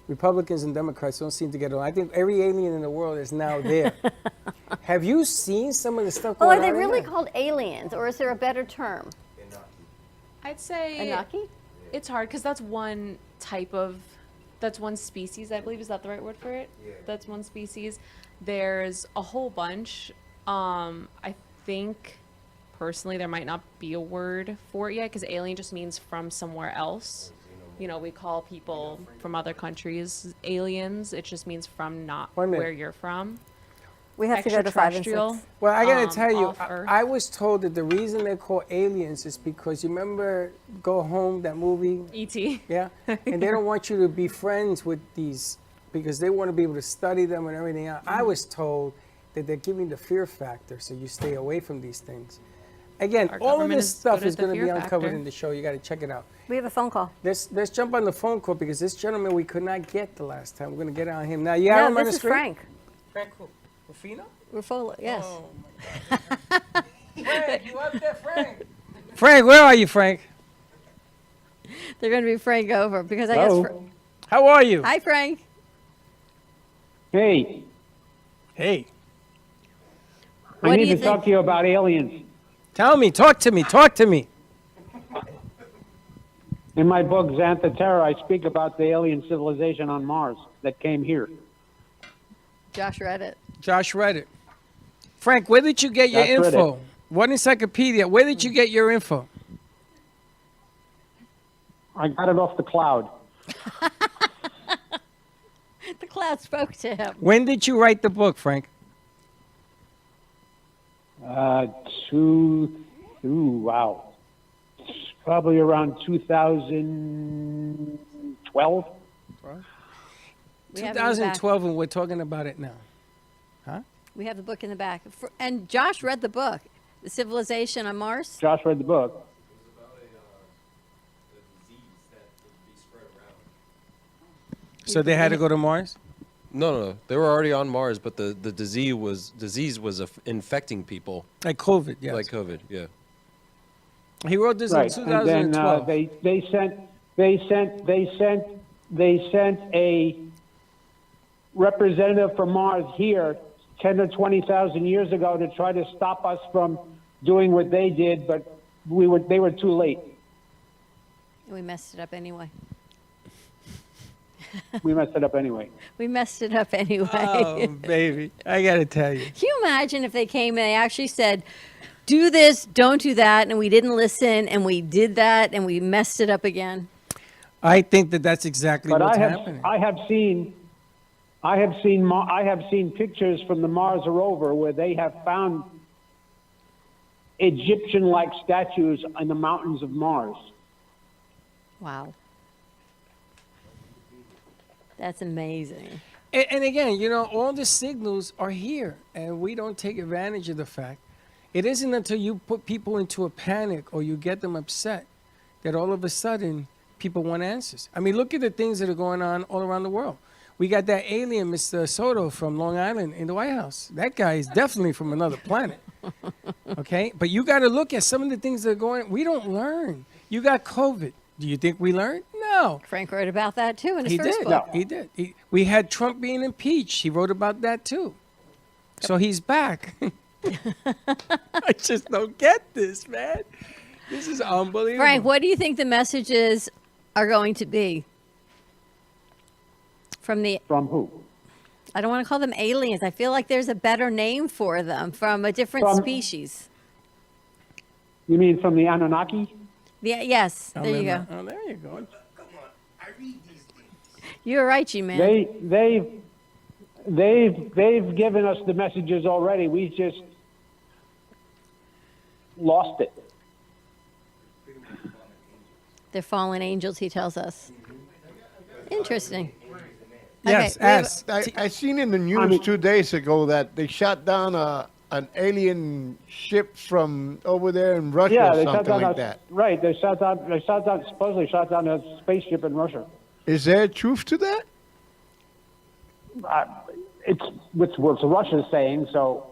Republicans and Democrats don't seem to get along. I think every alien in the world is now there. Have you seen some of the stuff Well, going are they on in really there? called aliens, or is there a better term? I'd say Anaki? it's hard because that's one species, I believe. Is that the right word for it? Yeah. That's one species. There's a whole bunch. I think personally there might not be a word for it yet because alien just means from somewhere else. We call people from other countries aliens. It just means from not Wait a minute. where you're from. We have to go to 5 and 6. Extraterrestrial, Well, I gotta tell you, off Earth. I was told that the reason they're called aliens is because you remember Go Home, that movie? E.T. Yeah? And they don't want you to be friends with these because they want to be able to study them and everything else. I was told that they're giving the fear factor so you stay away from these things. Again, Our all of government this is stuff good is at the going to be fear uncovered factor. in the show. You got to check it out. We have a phone call. Let's jump on the phone call because this gentleman we could not get the last time. We're going to get on him. Now, you have him No, on this the is screen? Frank. Frank who? Rufino? Rufolo, yes. Oh, my God. Frank, you up there, Frank? Frank, where are you, Frank? They're going to be Frank over because I Hello. guess. How are you? Hi, Frank. Hey, Hey. I What do need you to talk think? to you about aliens. Tell me. Talk to me. Talk to me. In my book, Xantha Terra, I speak about the alien civilization on Mars that came here. Josh read it. Josh read it. Frank, where did you get your Josh read info? it. What encyclopedia? Where did you get your info? I got it off the cloud. The cloud spoke to him. When did you write the book, Frank? Wow. Probably around 2012. We have it in the back. 2012, and we're talking about it now. Huh? We have the book in the back. And Josh read the book, The Civilization on Mars. Josh read the book. So they had to go to Mars? No. They were already on Mars, but the disease was infecting people. Like COVID, yes. Like COVID, yeah. He wrote this Right. in And then 2012. they sent a representative from Mars here 10 or 20,000 years ago to try to stop us from doing what they did, but they were too late. We messed it up anyway. We messed it up anyway. We messed it up anyway. Oh, baby. I got to tell you. Can you imagine if they came and they actually said, do this, don't do that, and we didn't listen, and we did that, and we messed it up again? I think that that's exactly But what's I happening. have seen pictures from the Mars rover where they have found Egyptian-like statues in the mountains of Mars. Wow. That's amazing. And again, you know, all the signals are here, and we don't take advantage of the fact. It isn't until you put people into a panic or you get them upset that all of a sudden people want answers. I mean, look at the things that are going on all around the world. We got that alien, Mr. Soto from Long Island in the White House. That guy is definitely from another planet. Okay? But you got to look at some of the things that are going. We don't learn. You got COVID. Do you think we learned? No. Frank wrote about that too in his He first did. book. He did. We had Trump being impeached. He wrote about that too. So he's back. I just don't get this, man. This is unbelievable. Frank, what do you think the messages are going to be? From who? I don't want to call them aliens. I feel like there's a better name for them, from a different species. You mean from the Anunnaki? Yeah, yes, there you go. Oh, there you go. You're right, G-Man. They've given us the messages already. We just lost it. They're fallen angels, he tells us. Interesting. Yes, Okay, we have- I seen in the news 2 days ago that they shot down an alien ship from over there in Russia Yeah, or they shot something down like a, that. right. They supposedly shot down a spaceship in Russia. Is there truth to that? It's what Russia's saying. So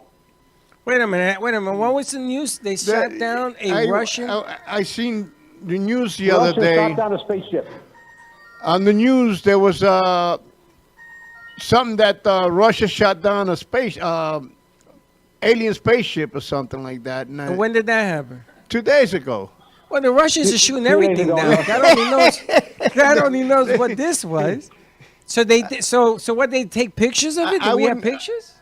Wait a minute. What was the news? They shot down a Russian. I seen the news the other Russia day. shot down a spaceship. On the news, there was something that Russia shot down a alien spaceship or something like that. And when did that happen? 2 days ago. Well, the Russians are shooting 2 days everything ago. down. God only knows what this was. So so what? They take pictures of it? Do we have pictures?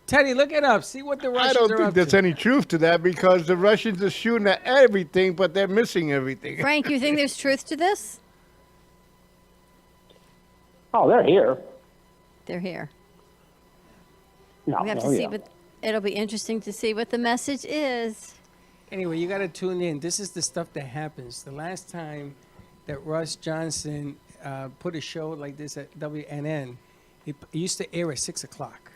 Teddy, look it up. See what the Russians I don't are think up there's to. any truth to that because the Russians are shooting at everything, but they're missing everything. Frank, you think there's truth to this? Oh, they're here. They're here. No, We have to no, see yeah. what. It'll be interesting to see what the message is. Anyway, you got to tune in. This is the stuff that happens. The last time that Russ Johnson put a show like this at WNN, it used to air at 6 o'clock.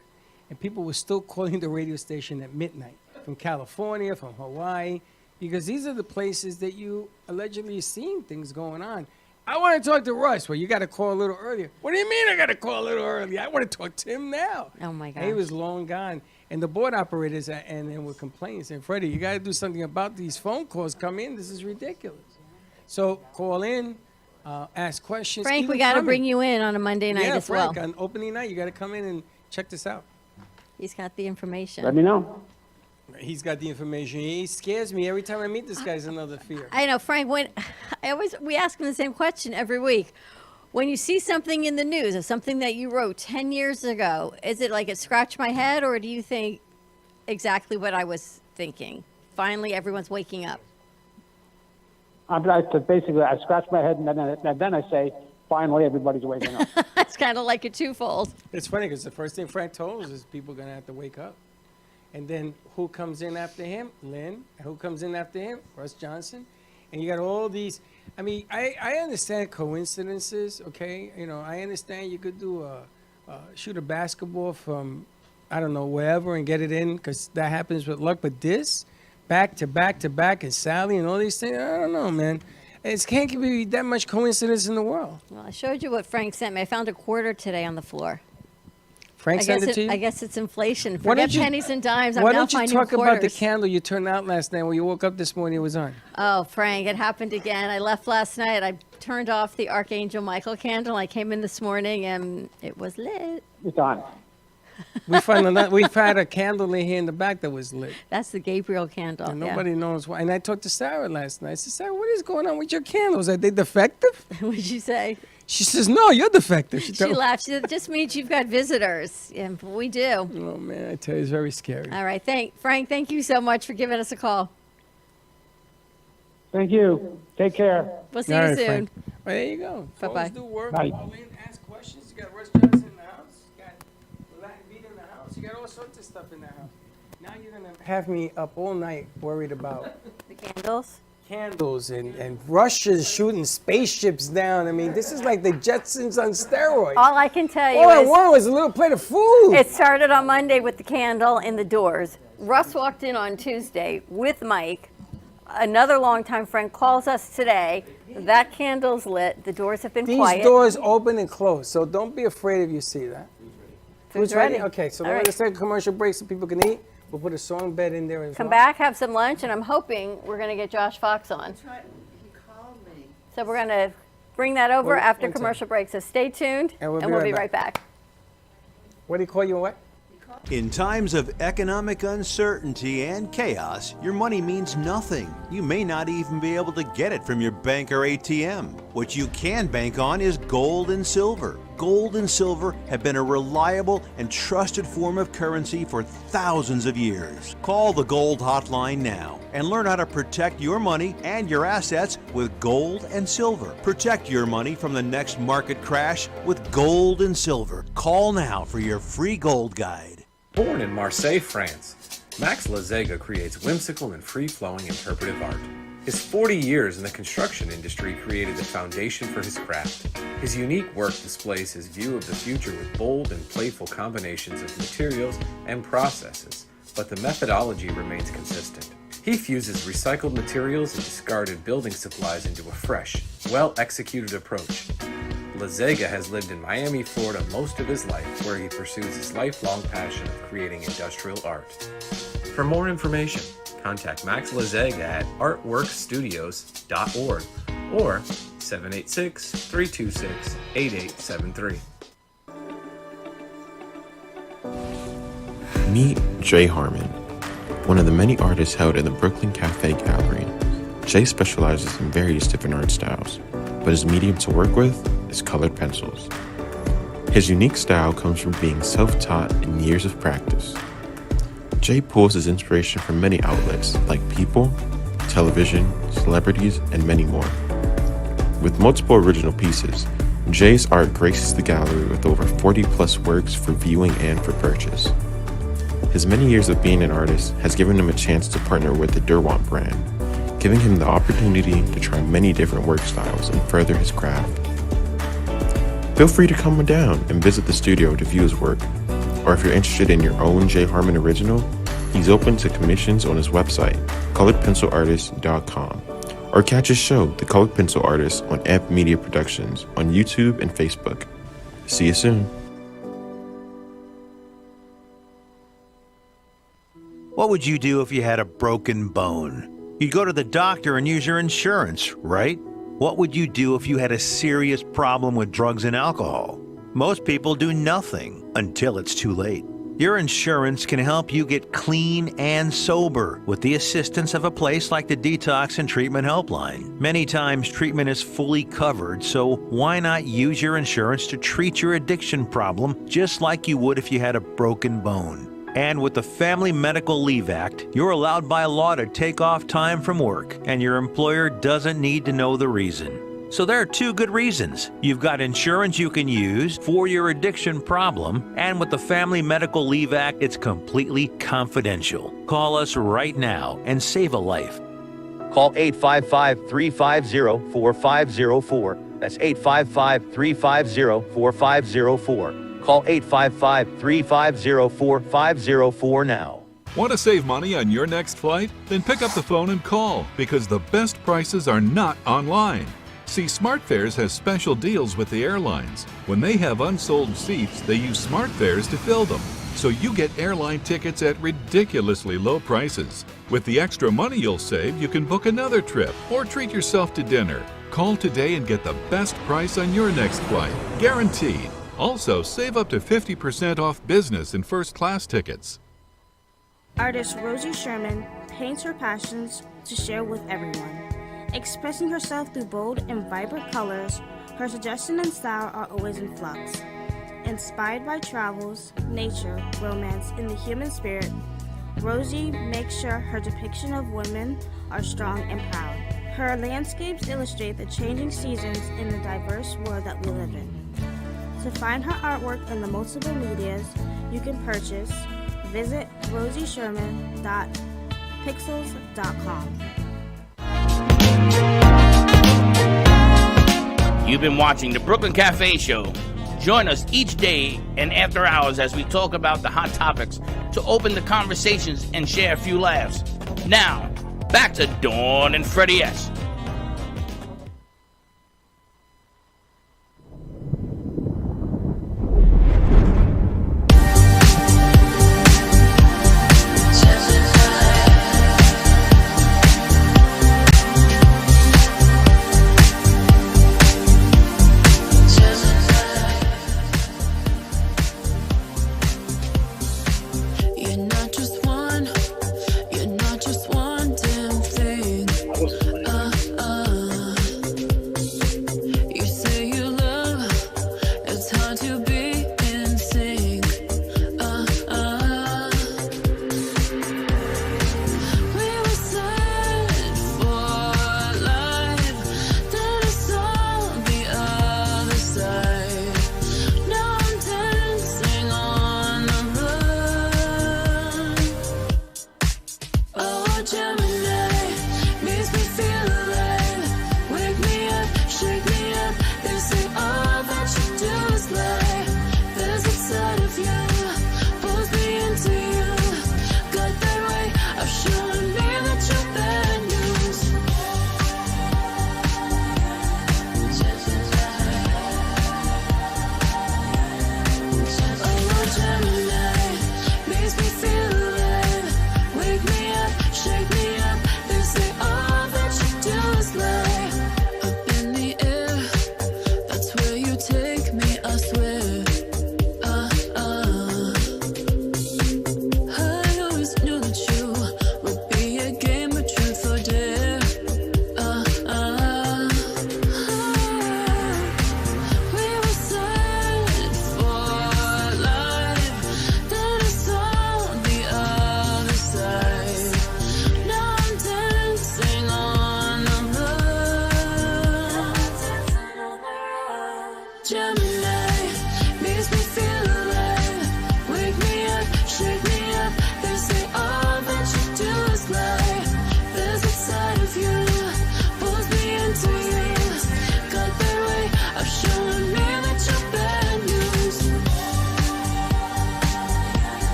And people were still calling the radio station at midnight from California, from Hawaii, because these are the places that you allegedly are seeing things going on. I want to talk to Russ. Well, you got to call a little earlier. What do you mean I got to call a little earlier? I want to talk to him now. Oh, my And he gosh. was long gone. And the board operators and then were complaining, saying, Freddie, you got to do something about these phone calls come in. This is ridiculous. So call in, ask questions. Frank, even we got to comment. bring you in on a Monday night yeah, as Frank, well. on opening night, you got to come in and check this out. He's got the information. Let me know. He's got the information. He scares me every time I meet this guy's another fear. I know, Frank. We ask him the same question every week. When you see something in the news of something that you wrote 10 years ago, is it like it scratched my head, or do you think exactly what I was thinking? Finally, everyone's waking up. Basically, I scratch my head and then I say, finally, everybody's waking up. It's kind of like a twofold. It's funny because the first thing Frank told us is people are going to have to wake up. And then who comes in after him? Lynn. And who comes in after him? Russ Johnson. And you got all these. I mean, I understand coincidences, okay? You know, I understand you could do shoot a basketball from, I don't know, wherever and get it in because that happens with luck. But this, back to back to back, and Sally and all these things, I don't know, man. It can't be that much coincidence in the world. Well, I showed you what Frank sent me. I found a quarter today on the floor. Frank sent it to you? I guess it's inflation. Why Forget don't you- pennies and dimes. I'm Why now don't you finding talk quarters. about the candle you turned out last night when you woke up this morning? It was on. Oh, Frank, it happened again. I left last night. I turned off the Archangel Michael candle. I came in this morning and it was lit. It's on. We've had a candle in here in the back that was lit. That's the Gabriel candle. And yeah. nobody knows why. And I talked to Sarah last night. I said, Sarah, what is going on with your candles? Are they defective? What did you say? She says, no, you're defective. She laughed. She said, it just means you've got visitors. And we do. Oh, man, I tell you, it's very scary. All right. Frank, thank you so much for giving us a call. Thank you. Take care. We'll see All you right, soon. Frank. Well, there you go. Bye-bye. Always do work. Bye. Call in, ask questions. You got Russ Johnson in the house. You got Latin Beat in the house. You got all sorts of stuff in the house. Now you're going to have me up all night worried about The candles? candles and Russia's shooting spaceships down. I mean, this is like the Jetsons on steroids. All I can tell you All I is wanted was a little plate of food. it started on Monday with the candle in the doors. Russ walked in on Tuesday with Mike. Another longtime friend calls us today. That candle's lit. The doors have been These quiet. doors open and close, so don't be afraid if you see that. Food's ready. Okay, so All we're right. going to take a commercial break so people can eat. We'll put a song bed in there as Come well. back, have some lunch, and I'm hoping we're going to get Josh Fox on. He called me. So we're going to bring that over Wait, after one second. commercial break. So stay tuned, And we'll be right back. What do you call you, what? In times of economic uncertainty and chaos, your money means nothing. You may not even be able to get it from your bank or ATM. What you can bank on is gold and silver. Gold and silver have been a reliable and trusted form of currency for thousands of years. Call the Gold Hotline now and learn how to protect your money and your assets with gold and silver. Protect your money from the next market crash with gold and silver. Call now for your free gold guide. Born in Marseille, France, Max Lazega creates whimsical and free-flowing interpretive art. His 40 years in the construction industry created the foundation for his craft. His unique work displays his view of the future with bold and playful combinations of materials and processes, but the methodology remains consistent. He fuses recycled materials and discarded building supplies into a fresh, well-executed approach. Lazega has lived in Miami, Florida most of his life, where he pursues his lifelong passion of creating industrial art. For more information, contact Max Lazega at artworkstudios.org or 786-326-8873. Meet Jay Harmon, one of the many artists held in the Brooklyn Cafe Gallery. Jay specializes in various different art styles, but his medium to work with is colored pencils. His unique style comes from being self-taught and years of practice. Jay pulls his inspiration from many outlets like people, television, celebrities, and many more. With multiple original pieces, Jay's art graces the gallery with over 40 plus works for viewing and for purchase. His many years of being an artist has given him a chance to partner with the Derwent brand, giving him the opportunity to try many different work styles and further his craft. Feel free to come down and visit the studio to view his work, or if you're interested in your own Jay Harmon original, he's open to commissions on his website, coloredpencilartist.com, or catch his show, The Colored Pencil Artist, on Amp Media Productions on YouTube and Facebook. See you soon. What would you do if you had a broken bone? You'd go to the doctor and use your insurance, right? What would you do if you had a serious problem with drugs and alcohol? Most people do nothing until it's too late. Your insurance can help you get clean and sober with the assistance of a place like the Detox and Treatment Helpline. Many times treatment is fully covered, so why not use your insurance to treat your addiction problem just like you would if you had a broken bone? And with the Family Medical Leave Act, you're allowed by law to take off time from work, and your employer doesn't need to know the reason. So there are two good reasons. You've got insurance you can use for your addiction problem, and with the Family Medical Leave Act, it's completely confidential. Call us right now and save a life. Call 855-350-4504. That's 855-350-4504. Call 855-350-4504 now. Want to save money on your next flight? Then pick up the phone and call, because the best prices are not online. See, SmartFares has special deals with the airlines. When they have unsold seats, they use SmartFares to fill them. So you get airline tickets at ridiculously low prices. With the extra money you'll save, you can book another trip or treat yourself to dinner. Call today and get the best price on your next flight, guaranteed. Also, save up to 50% off business and first class tickets. Artist Rosie Sherman paints her passions to share with everyone. Expressing herself through bold and vibrant colors, her suggestion and style are always in flux. Inspired by travels, nature, romance, and the human spirit, Rosie makes sure her depiction of women are strong and proud. Her landscapes illustrate the changing seasons in the diverse world that we live in. To find her artwork in the multiple medias you can purchase, visit rosiesherman.pixels.com. You've been watching the Brooklyn Cafe Show. Join us each day and after hours as we talk about the hot topics to open the conversations and share a few laughs. Now, back to Dawn and Freddie S.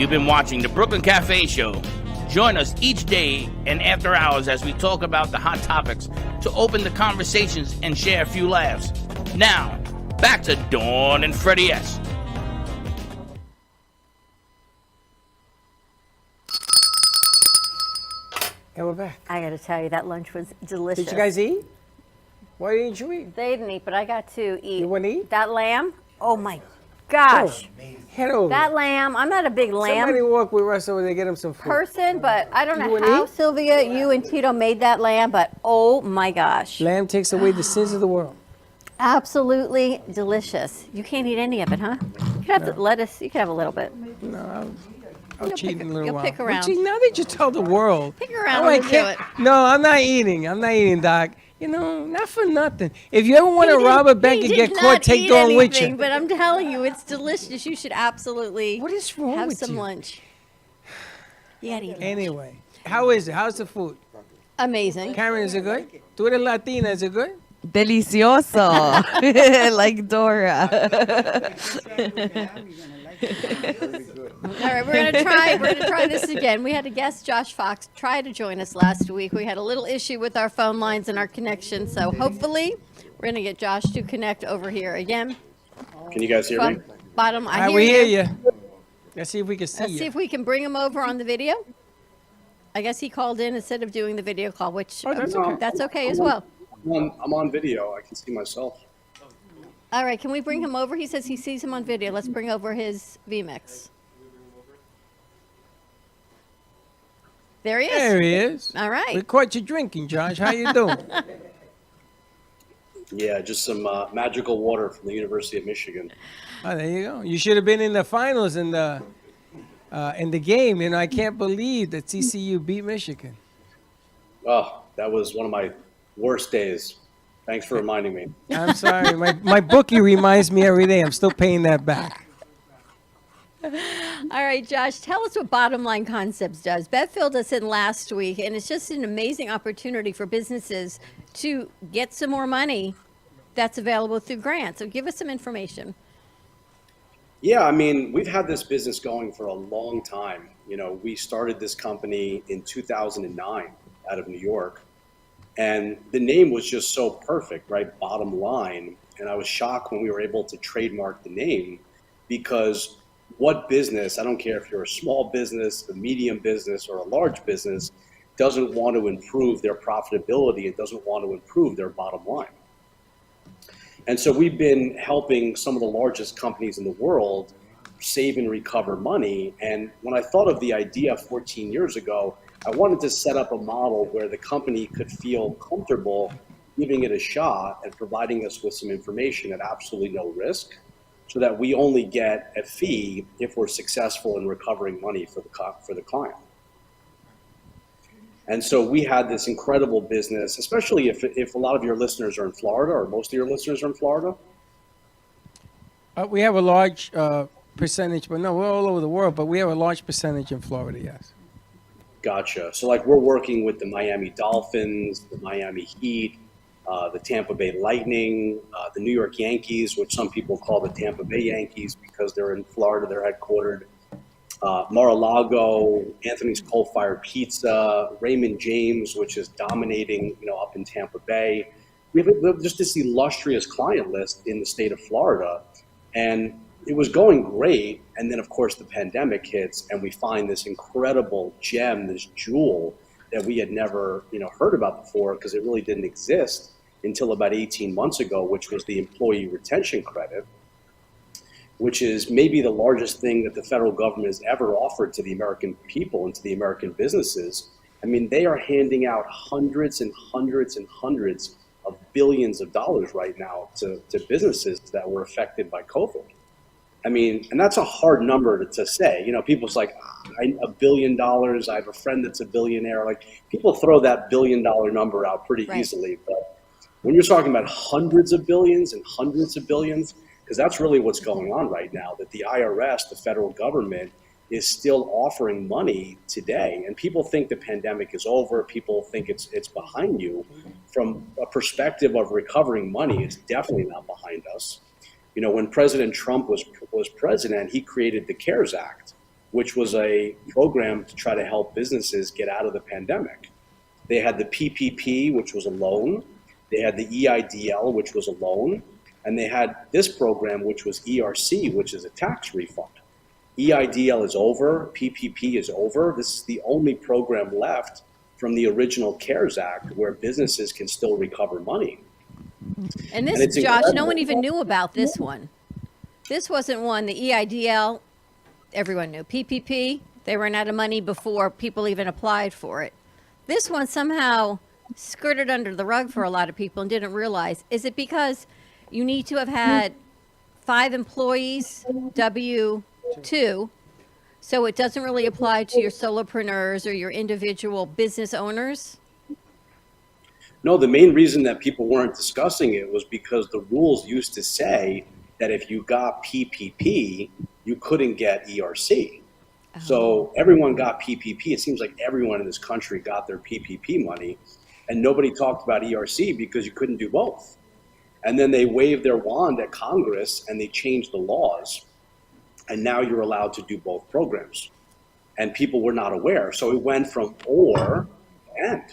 You've been watching the Brooklyn Cafe Show. Join us each day and after hours as we talk about the hot topics to open the conversations and share a few laughs. Now, back to Dawn and Freddie S. And we're back. I got to tell you, that lunch was delicious. Did you guys eat? Why didn't you eat? They didn't eat, but I got to eat. You want to eat? That lamb? Oh my gosh. Head over. That lamb, I'm not a big lamb Somebody walk with Russ over there, get him some food. person, but I don't You know wanna how, eat? Sylvia, you and Tito made that lamb, but oh my gosh. Lamb takes away the sins of the world. Absolutely delicious. You can't eat any of it, huh? You could have the lettuce, you could have a little bit. No, I'll You'll cheat pick- in a little you'll while. pick But around. see, now that you tell the world. Pick around Oh, I and do can't. it. No, I'm not eating. I'm not eating, Doc. You know, not for nothing. If you ever want to rob a bank and get caught, take Dawn with you. But I'm telling you, it's delicious. You should absolutely What is wrong have with some you? lunch. You gotta eat lunch. Anyway, how is it? How's the food? Amazing. Karen, is it good? Tú eres Latina, is it good? Delicioso. Like Dora. All right, we're gonna try this again. We had a guest, Josh Fox, try to join us last week. We had a little issue with our phone lines and our connection, so hopefully we're gonna get Josh to connect over here again. Can you guys hear me? Bottom, I hear we hear you. you. Let's see if we can see Let's you. see if we can bring him over on the video. I guess he called in instead of doing the video call, which that's okay as well. I'm on video. I can see myself. All right, can we bring him over? He says he sees him on video. Let's bring over his VMix. There he is. There he is. All right. We caught you drinking, Josh. How you doing? Yeah, just some magical water from the University of Michigan. Oh, there you go. You should have been in the finals in the game. You know, I can't believe that TCU beat Michigan. Oh, that was one of my worst days. Thanks for reminding me. I'm sorry. My bookie reminds me every day. I'm still paying that back. All right, Josh, tell us what Bottom Line Concepts does. Beth filled us in last week, and it's just an amazing opportunity for businesses to get some more money that's available through grants. So give us some information. Yeah, I mean, we've had this business going for a long time. You know, we started this company in 2009 out of New York. And the name was just so perfect, right? Bottom Line. And I was shocked when we were able to trademark the name, because what business, I don't care if you're a small business, a medium business, or a large business, doesn't want to improve their profitability and doesn't want to improve their bottom line. And so we've been helping some of the largest companies in the world save and recover money. And when I thought of the idea 14 years ago, I wanted to set up a model where the company could feel comfortable giving it a shot and providing us with some information at absolutely no risk, so that we only get a fee if we're successful in recovering money for the client. And so we had this incredible business, especially if a lot of your listeners are in Florida, or most of your listeners are in Florida. We have a large percentage, but no, we're all over the world, but we have a large percentage in Florida, yes. Gotcha. So like we're working with the Miami Dolphins, the Miami Heat, the Tampa Bay Lightning, the New York Yankees, which some people call the Tampa Bay Yankees because they're in Florida, they're headquartered. Mar-a-Lago, Anthony's Coal-Fired Pizza, Raymond James, which is dominating, up in Tampa Bay. We have just this illustrious client list in the state of Florida, and it was going great. And then, of course, the pandemic hits, and we find this incredible gem, this jewel that we had never, heard about before, because it really didn't exist until about 18 months ago, which was the Employee Retention Credit, which is maybe the largest thing that the federal government has ever offered to the American people and to the American businesses. I mean, they are handing out hundreds and hundreds and hundreds of billions of dollars right now to businesses that were affected by COVID. I mean, and that's a hard number to say. People's like, $1 billion, I have a friend that's a billionaire. Like, people throw that $1 billion number out pretty easily. But when you're talking about hundreds of billions and hundreds of billions, because that's really what's going on right now, that the IRS, the federal government, is still offering money today. And people think the pandemic is over. People think it's behind you. From a perspective of recovering money, it's definitely not behind us. When President Trump was president, he created the CARES Act. which was a program to try to help businesses get out of the pandemic. They had the PPP, which was a loan. They had the EIDL, which was a loan. And they had this program, which was ERC, which is a tax refund. EIDL is over, PPP is over. This is the only program left from the original CARES Act where businesses can still recover money. And this, it's Josh, no incredible. one even knew about this one. This wasn't one. The EIDL, everyone knew. PPP, they ran out of money before people even applied for it. This one somehow skirted under the rug for a lot of people and didn't realize. Is it because you need to have had 5 employees, W-2, so it doesn't really apply to your solopreneurs or your individual business owners? No, the main reason that people weren't discussing it was because the rules used to say that if you got PPP, you couldn't get ERC. So everyone got PPP. It seems like everyone in this country got their PPP money, and nobody talked about ERC because you couldn't do both. And then they waved their wand at Congress and they changed the laws, and now you're allowed to do both programs. And people were not aware. So it went from or to and.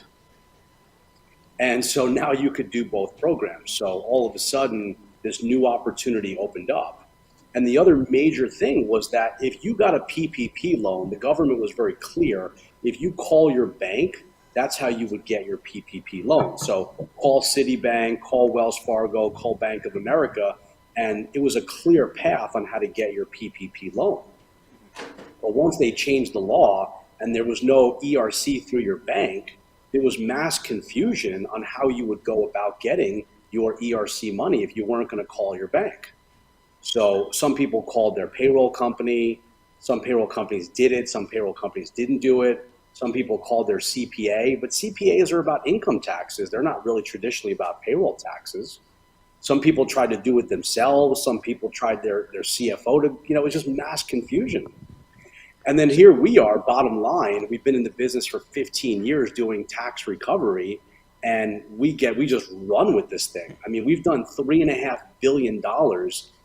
And so now you could do both programs. So all of a sudden, this new opportunity opened up. And the other major thing was that if you got a PPP loan, the government was very clear. If you call your bank, that's how you would get your PPP loan. So call Citibank, call Wells Fargo, call Bank of America, and it was a clear path on how to get your PPP loan. But once they changed the law and there was no ERC through your bank, there was mass confusion on how you would go about getting your ERC money if you weren't going to call your bank. So some people called their payroll company. Some payroll companies did it. Some payroll companies didn't do it. Some people called their CPA, but CPAs are about income taxes. They're not really traditionally about payroll taxes. Some people tried to do it themselves. Some people tried their CFO to, it was just mass confusion. And then here we are, bottom line, we've been in the business for 15 years doing tax recovery, and we just run with this thing. I mean, we've done $3.5 billion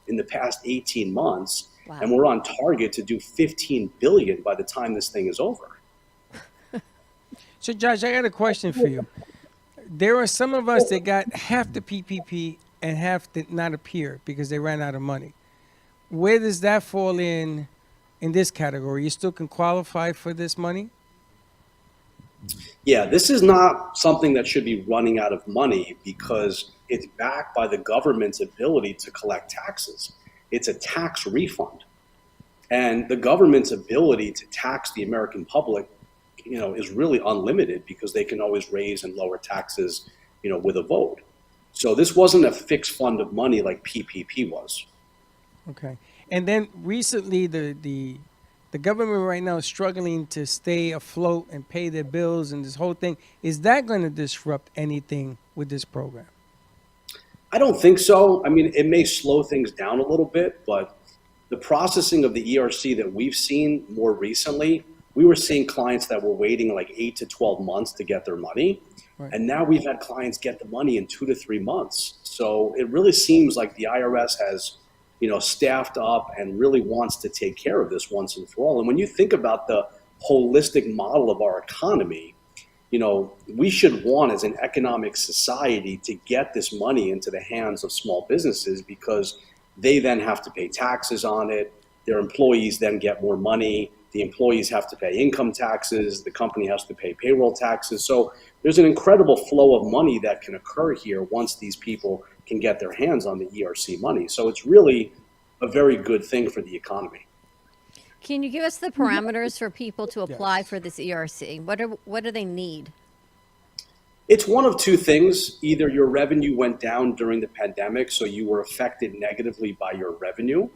in the past 18 months, wow. And we're on target to do $15 billion by the time this thing is over. So, Josh, I got a question for you. There are some of us that got half the PPP and half did not appear because they ran out of money. Where does that fall in this category? You still can qualify for this money? Yeah, this is not something that should be running out of money because it's backed by the government's ability to collect taxes. It's a tax refund. And the government's ability to tax the American public, is really unlimited because they can always raise and lower taxes, with a vote. So this wasn't a fixed fund of money like PPP was. Okay. And then recently the government right now is struggling to stay afloat and pay their bills and this whole thing. Is that going to disrupt anything with this program? I don't think so. I mean, it may slow things down a little bit, but the processing of the ERC that we've seen more recently, we were seeing clients that were waiting like 8 to 12 months to get their money. Right. And now we've had clients get the money in 2 to 3 months. So it really seems like the IRS has, staffed up and really wants to take care of this once and for all. And when you think about the holistic model of our economy, we should want as an economic society to get this money into the hands of small businesses because they then have to pay taxes on it. Their employees then get more money. The employees have to pay income taxes. The company has to pay payroll taxes. So there's an incredible flow of money that can occur here once these people can get their hands on the ERC money. So it's really a very good thing for the economy. Can you give us the parameters for people to apply for this ERC? What do they need? It's one of two things. Either your revenue went down during the pandemic, so you were affected negatively by your revenue,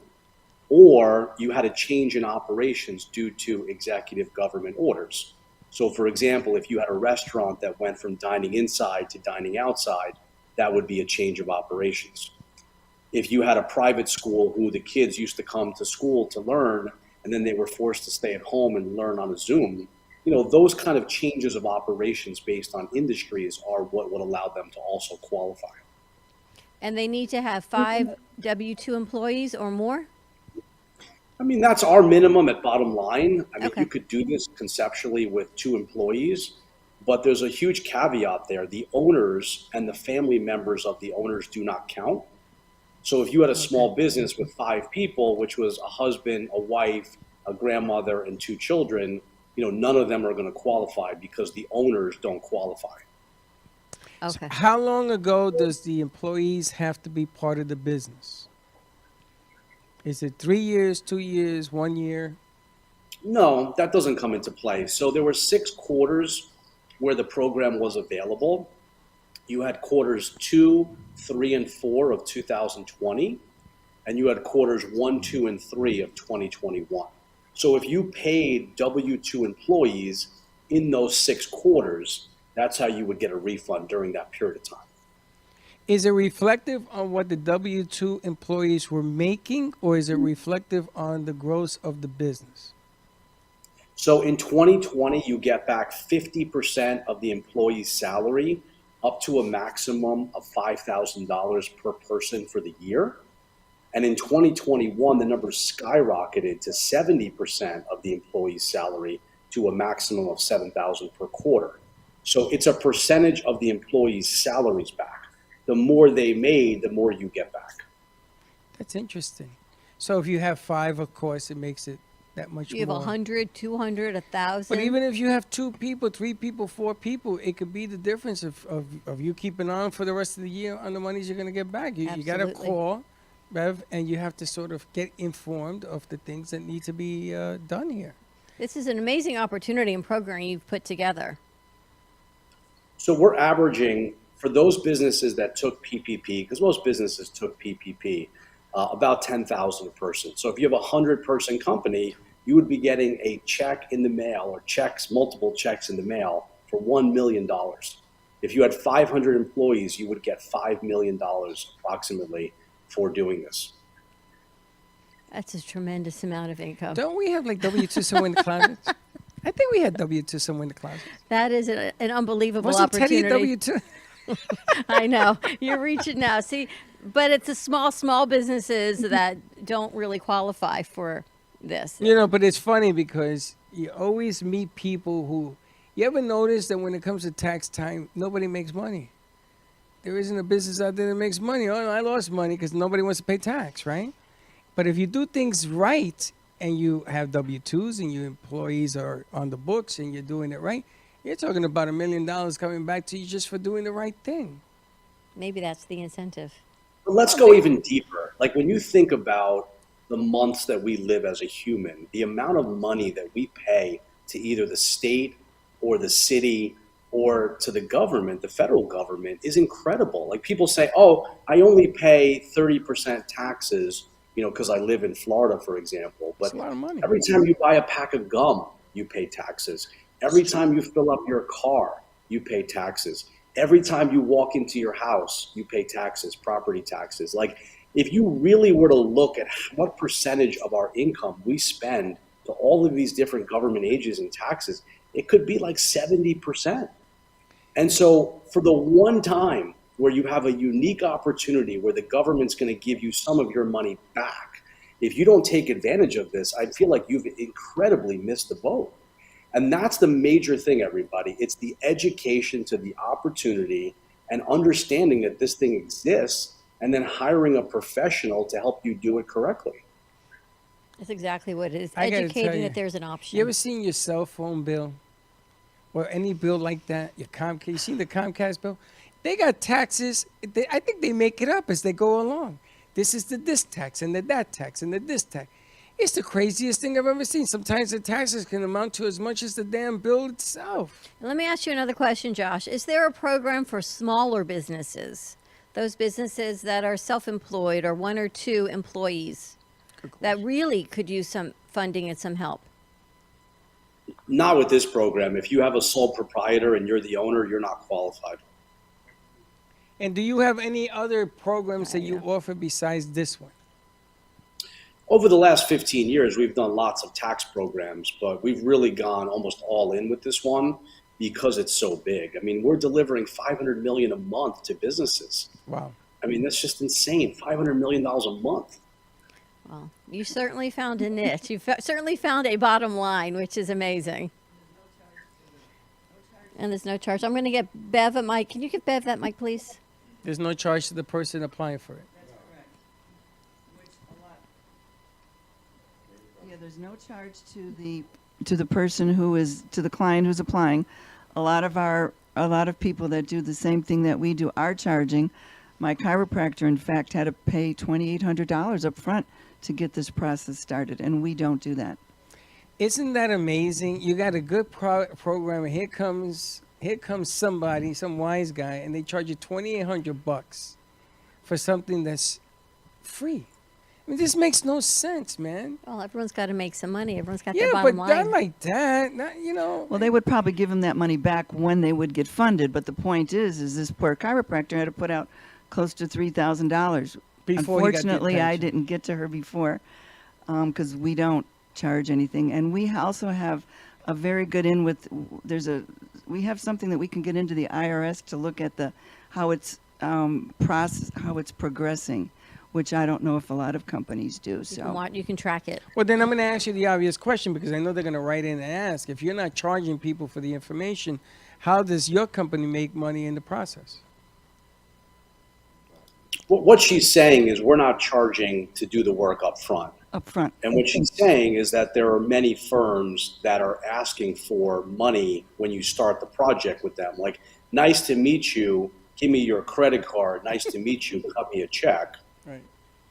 or you had a change in operations due to executive government orders. So for example, if you had a restaurant that went from dining inside to dining outside, that would be a change of operations. If you had a private school who the kids used to come to school to learn, and then they were forced to stay at home and learn on a Zoom, those kind of changes of operations based on industries are what would allow them to also qualify. And they need to have 5 W-2 employees or more? I mean, that's our minimum at bottom line. I mean, Okay. you could do this conceptually with 2 employees, but there's a huge caveat there. The owners and the family members of the owners do not count. So if you had a small business with 5 people, which was a husband, a wife, a grandmother, and 2 children, none of them are going to qualify because the owners don't qualify. Okay. How long ago does the employees have to be part of the business? Is it 3 years, 2 years, 1 year? No, that doesn't come into play. So there were 6 quarters where the program was available. You had quarters 2, 3, and 4 of 2020, and you had quarters 1, 2, and 3 of 2021. So if you paid W-2 employees in those 6 quarters, that's how you would get a refund during that period of time. Is it reflective on what the W-2 employees were making, or is it reflective on the gross of the business? So in 2020, you get back 50% of the employee's salary up to a maximum of $5,000 per person for the year. And in 2021, the number skyrocketed to 70% of the employee's salary to a maximum of $7,000 per quarter. So it's a percentage of the employee's salaries back. The more they made, the more you get back. That's interesting. So if you have 5, of course, it makes it that much You have more. 100, 200, 1,000. But even if you have 2 people, 3 people, 4 people, it could be the difference of you keeping on for the rest of the year on the monies you're going to get back. You got to Absolutely. call, Bev, and you have to sort of get informed of the things that need to be done here. This is an amazing opportunity and program you've put together. So we're averaging, for those businesses that took PPP, because most businesses took PPP, about 10,000 a person. So if you have a 100-person company, you would be getting a check in the mail or multiple checks in the mail for $1 million. If you had 500 employees, you would get $5 million approximately for doing this. That's a tremendous amount of income. Don't we have like W-2 somewhere in the closets? I think we had W-2 somewhere in the closet. That is an unbelievable Wasn't Teddy opportunity. a W-2? I know. You're reaching now. See, but it's a small businesses that don't really qualify for this. But it's funny because you always meet people who, you ever notice that when it comes to tax time, nobody makes money? There isn't a business out there that makes money. Oh, no, I lost money because nobody wants to pay tax, right? But if you do things right and you have W-2s and your employees are on the books and you're doing it right, you're talking about $1 million coming back to you just for doing the right thing. Maybe that's the incentive. But let's go even deeper. Like when you think about the months that we live as a human, the amount of money that we pay to either the state or the city or to the government, the federal government, is incredible. Like people say, oh, I only pay 30% taxes, because I live in Florida, for example. But That's a lot of money. every time you buy a pack of gum, you pay taxes. Every time you fill up your car, you pay taxes. Every time you walk into your house, you pay taxes, property taxes. Like, if you really were to look at what percentage of our income we spend to all of these different government agencies and taxes, it could be like 70%. And so for the one time where you have a unique opportunity where the government's going to give you some of your money back, if you don't take advantage of this, I feel like you've incredibly missed the boat. And that's the major thing, everybody. It's the education to the opportunity and understanding that this thing exists and then hiring a professional to help you do it correctly. That's exactly what it is. I gotta tell Educating you, that there's an option. You ever seen your cell phone bill or any bill like that? Your Comcast, you seen the Comcast bill? They got taxes. I think they make it up as they go along. This is the this tax and the that tax and the this tax. It's the craziest thing I've ever seen. Sometimes the taxes can amount to as much as the damn bill itself. Let me ask you another question, Josh. Is there a program for smaller businesses, those businesses that are self-employed or 1 or 2 employees, that really could use some funding and some help? Not with this program. If you have a sole proprietor and you're the owner, you're not qualified. And do you have any other programs that you offer besides this one? Over the last 15 years, we've done lots of tax programs, but we've really gone almost all in with this one because it's so big. I mean, we're delivering $500 million a month to businesses. Wow. I mean, that's just insane. $500 million a month. Well, you certainly found a niche. You certainly found a bottom line, which is amazing. And there's no charge. I'm going to get Bev a mic. Can you give Bev that mic, please? There's no charge to the person applying for it. Yeah, there's no charge to the person who is, to the client who's applying. A lot of people that do the same thing that we do are charging. My chiropractor, in fact, had to pay $2,800 up front to get this process started, and we don't do that. Isn't that amazing? You got a good program, and here comes somebody, some wise guy, and they charge you $2,800 for something that's free. I mean, this makes no sense, man. Well, everyone's got to make some money. Everyone's got Yeah, their but bottom line. not like that. Not, you know. Well, they would probably give them that money back when they would get funded, but the point is this poor chiropractor had to put out close to $3,000. Before he got the Unfortunately, I attention. didn't get to her before because we don't charge anything, and we also have a very good in with. We have something that we can get into the IRS to look at how it's how it's progressing, which I don't know if a lot of companies do. So You can track it. Well, then I'm going to ask you the obvious question because I know they're going to write in and ask. If you're not charging people for the information, how does your company make money in the process? What she's saying is we're not charging to do the work up front. Up front. And what she's saying is that there are many firms that are asking for money when you start the project with them. Like, nice to meet you, give me your credit card, nice to meet you, cut me a check. Right.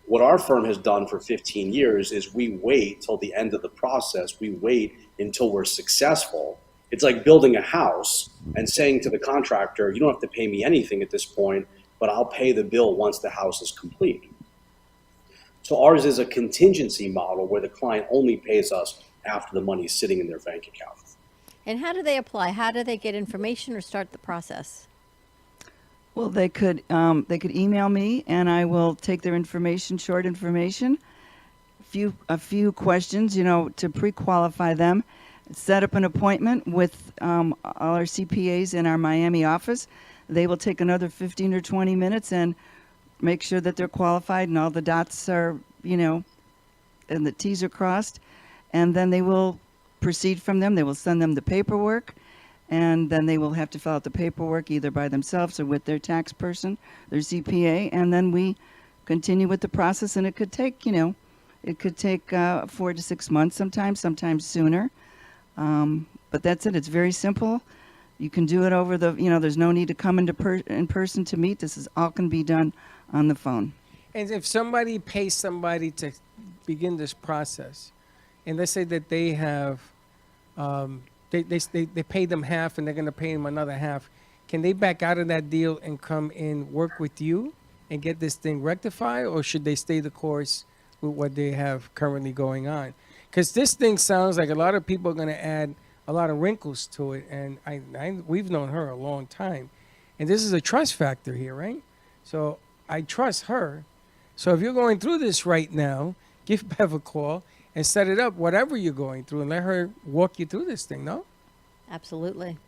What our firm has done for 15 years is we wait till the end of the process. We wait until we're successful. It's like building a house and saying to the contractor, you don't have to pay me anything at this point, but I'll pay the bill once the house is complete. So ours is a contingency model where the client only pays us after the money is sitting in their bank account. And how do they apply? How do they get information or start the process? Well, they could email me, and I will take their information, short information, a few questions, to pre-qualify them, set up an appointment with all our CPAs in our Miami office. They will take another 15 or 20 minutes and make sure that they're qualified and all the dots are, and the T's are crossed, and then they will proceed from them. They will send them the paperwork. And then they will have to fill out the paperwork either by themselves or with their tax person, their CPA, and then we continue with the process. And it could take, 4 to 6 months sometimes sooner. But that's it. It's very simple. You can do it over there's no need to come in person to meet. This is all can be done on the phone. And if somebody pays somebody to begin this process, and let's say that they have, they pay them half and they're going to pay them another half, can they back out of that deal and come and work with you and get this thing rectified, or should they stay the course with what they have currently going on? Because this thing sounds like a lot of people are going to add a lot of wrinkles to it, and we've known her a long time, and this is a trust factor here, right? So I trust her. So if you're going through this right now, give Bev a call and set it up, whatever you're going through, and let her walk you through this thing, no? Absolutely.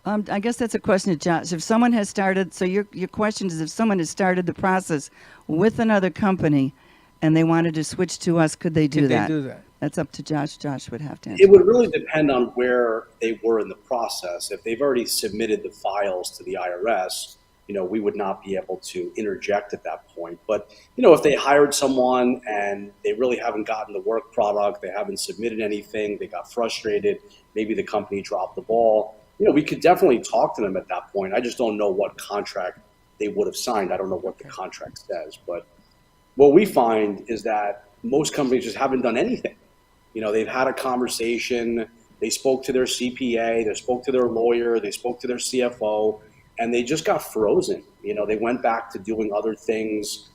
I guess that's a question to Josh. If someone has started, so your question is if someone has started the process with another company and they wanted to switch to us, could they do that? Could they do that? That's up to Josh. Josh would have to answer. It would really depend on where they were in the process. If they've already submitted the files to the IRS, we would not be able to interject at that point. But, if they hired someone and they really haven't gotten the work product, they haven't submitted anything, they got frustrated, maybe the company dropped the ball, we could definitely talk to them at that point. I just don't know what contract they would have signed. I don't know what the contract says. But what we find is that most companies just haven't done anything. They've had a conversation, they spoke to their CPA, they spoke to their lawyer, they spoke to their CFO, and they just got frozen. They went back to doing other things.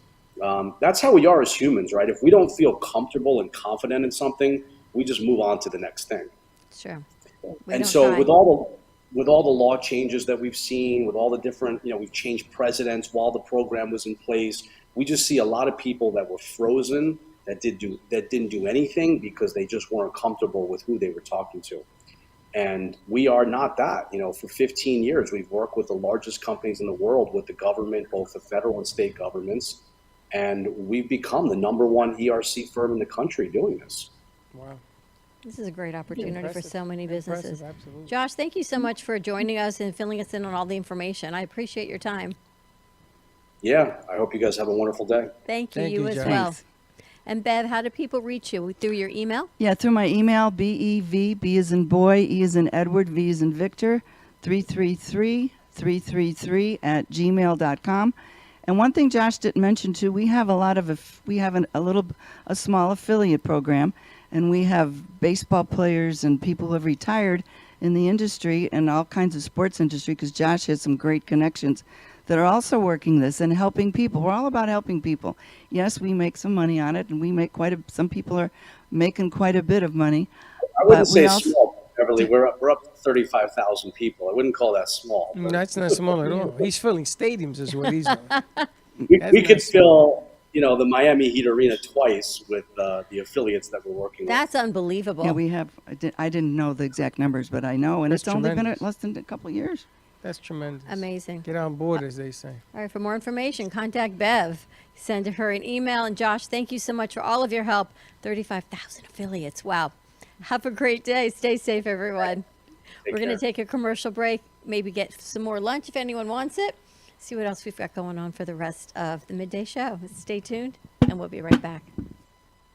That's how we are as humans, right? If we don't feel comfortable and confident in something, we just move on to the next thing. Sure. And so with all the law changes that we've seen, with all the different, we've changed presidents while the program was in place, we just see a lot of people that were frozen, that didn't do anything because they just weren't comfortable with who they were talking to. And we are not that. For 15 years, we've worked with the largest companies in the world, with the government, both the federal and state governments. And we've become the #1 ERC firm in the country doing this. Wow. This is a great opportunity for Impressive. so many businesses. Impressive, absolutely. Josh, thank you so much for joining us and filling us in on all the information. I appreciate your time. Yeah, I hope you guys have a wonderful day. Thank you, Thank you you, as Josh. well. And Bev, how do people reach you? Through your email? Yeah, through my email, BEV, B as in boy, E as in Edward, V as in Victor, 333 at gmail.com. And one thing Josh didn't mention too, we have a small affiliate program, and we have baseball players and people who have retired in the industry and all kinds of sports industry, because Josh has some great connections that are also working this and helping people. We're all about helping people. Yes, we make some money on it, and we make some people are making quite a bit of money. I wouldn't But we say also- small, Beverly. We're up to 35,000 people. I wouldn't call that small. but- That's not small at all. He's filling stadiums is what he's doing. We That's could not fill, the Miami Heat arena twice with the affiliates that we're working That's unbelievable. Yeah, we have. I didn't know the exact numbers, but I know, and That's it's only been tremendous. less than a couple of years. That's tremendous. Amazing. Get on board, as they say. All right, for more information, contact Bev. Send her an email. And Josh, thank you so much for all of your help. 35,000 affiliates. Wow. Have a great day. Stay safe, everyone. We're going to take a commercial break, maybe get some more lunch if anyone wants it. See what else we've got going on for the rest of the midday show. Stay tuned, and we'll be right back.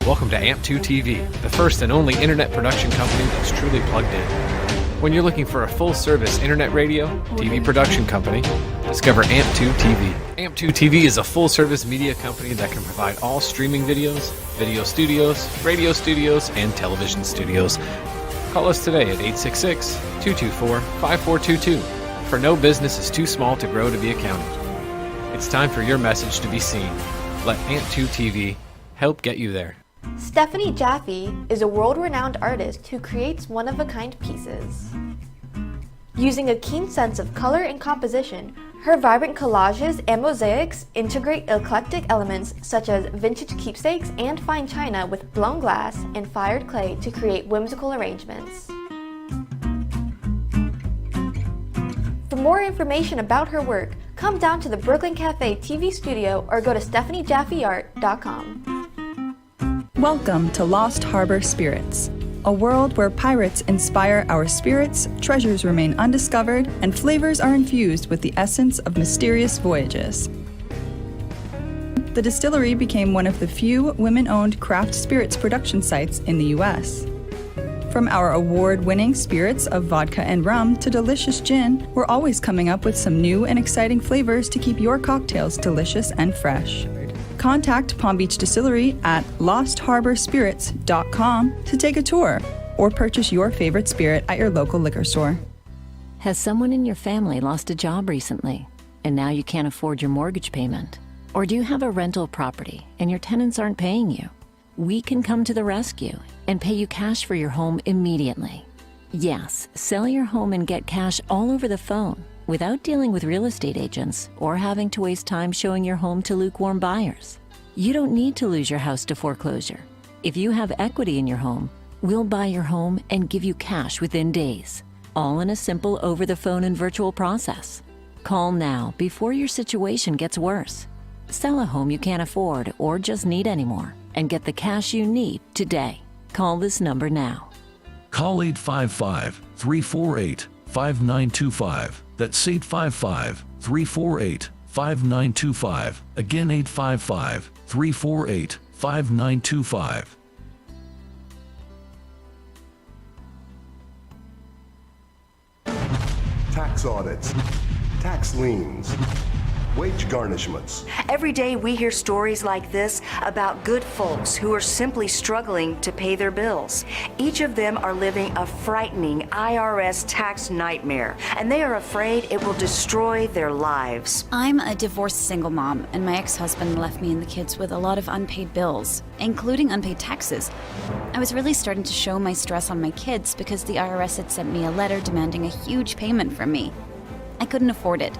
Welcome to AMP2 TV, the first and only internet production company that's truly plugged in. When you're looking for a full-service internet radio, TV production company, discover AMP2 TV. AMP2 TV is a full-service media company that can provide all streaming videos, video studios, radio studios, and television studios. Call us today at 866-224-5422, for no business is too small to grow to be accounted. It's time for your message to be seen. Let AMP2 TV help get you there. Stephanie Jaffe is a world-renowned artist who creates one-of-a-kind pieces. Using a keen sense of color and composition, her vibrant collages and mosaics integrate eclectic elements such as vintage keepsakes and fine china with blown glass and fired clay to create whimsical arrangements. For more information about her work, come down to the Brooklyn Cafe TV studio or go to StephanieJaffeArt.com. Welcome to Lost Harbor Spirits, a world where pirates inspire our spirits, treasures remain undiscovered, and flavors are infused with the essence of mysterious voyages. The distillery became one of the few women-owned craft spirits production sites in the U.S. From our award-winning spirits of vodka and rum to delicious gin, we're always coming up with some new and exciting flavors to keep your cocktails delicious and fresh. Contact Palm Beach Distillery at lostharborspirits.com to take a tour or purchase your favorite spirit at your local liquor store. Has someone in your family lost a job recently and now you can't afford your mortgage payment? Or do you have a rental property and your tenants aren't paying you? We can come to the rescue and pay you cash for your home immediately. Yes, sell your home and get cash all over the phone without dealing with real estate agents or having to waste time showing your home to lukewarm buyers. You don't need to lose your house to foreclosure. If you have equity in your home, we'll buy your home and give you cash within days, all in a simple over-the-phone and virtual process. Call now before your situation gets worse. Sell a home you can't afford or just need anymore and get the cash you need today. Call this number now. Call 855-348-5925. That's 855-348-5925. Again, 855-348-5925. Tax audits, tax liens, wage garnishments. Every day we hear stories like this about good folks who are simply struggling to pay their bills. Each of them are living a frightening IRS tax nightmare, and they are afraid it will destroy their lives. I'm a divorced single mom, and my ex-husband left me and the kids with a lot of unpaid bills, including unpaid taxes. I was really starting to show my stress on my kids because the IRS had sent me a letter demanding a huge payment from me. I couldn't afford it.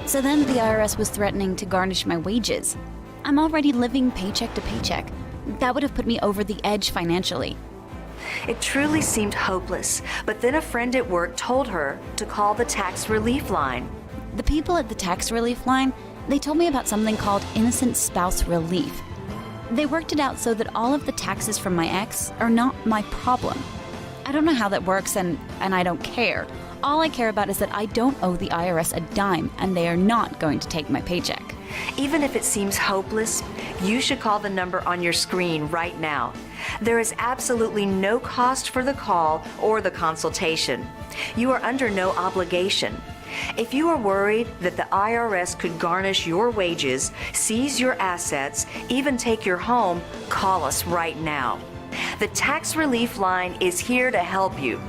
So then the IRS was threatening to garnish my wages. I'm already living paycheck to paycheck. That would have put me over the edge financially. It truly seemed hopeless, but then a friend at work told her to call the tax relief line. The people at the tax relief line They told me about something called Innocent Spouse Relief. They worked it out so that all of the taxes from my ex are not my problem. I don't know how that works, and I don't care. All I care about is that I don't owe the IRS a dime, and they are not going to take my paycheck. Even if it seems hopeless, you should call the number on your screen right now. There is absolutely no cost for the call or the consultation. You are under no obligation. If you are worried that the IRS could garnish your wages, seize your assets, even take your home, call us right now. The Tax Relief Line is here to help you.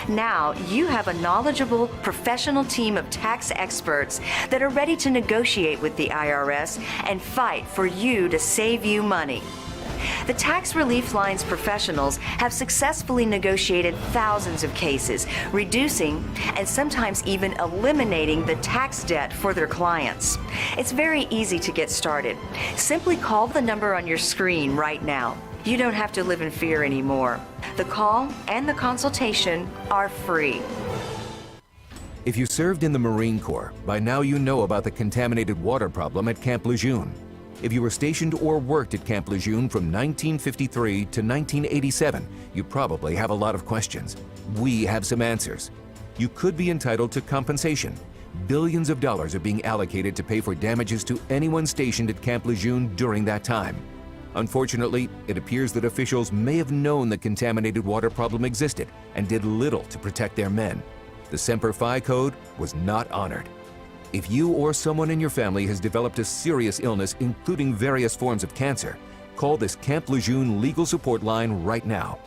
Now you have a knowledgeable, professional team of tax experts that are ready to negotiate with the IRS and fight for you to save you money. The Tax Relief Line's professionals have successfully negotiated thousands of cases, reducing and sometimes even eliminating the tax debt for their clients. It's very easy to get started. Simply call the number on your screen right now. You don't have to live in fear anymore. The call and the consultation are free. If you served in the Marine Corps, by now you know about the contaminated water problem at Camp Lejeune. If you were stationed or worked at Camp Lejeune from 1953 to 1987, you probably have a lot of questions. We have some answers. You could be entitled to compensation. Billions of dollars are being allocated to pay for damages to anyone stationed at Camp Lejeune during that time. Unfortunately, it appears that officials may have known the contaminated water problem existed and did little to protect their men. The Semper Fi code was not honored. If you or someone in your family has developed a serious illness, including various forms of cancer, call this Camp Lejeune legal support line right now.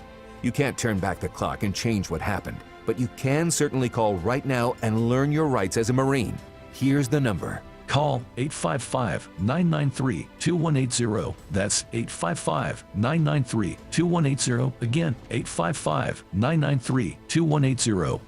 You can't turn back the clock and change what happened, but you can certainly call right now and learn your rights as a Marine. Here's the number. Call 855-993-2180. That's 855-993-2180. Again, 855-993-2180.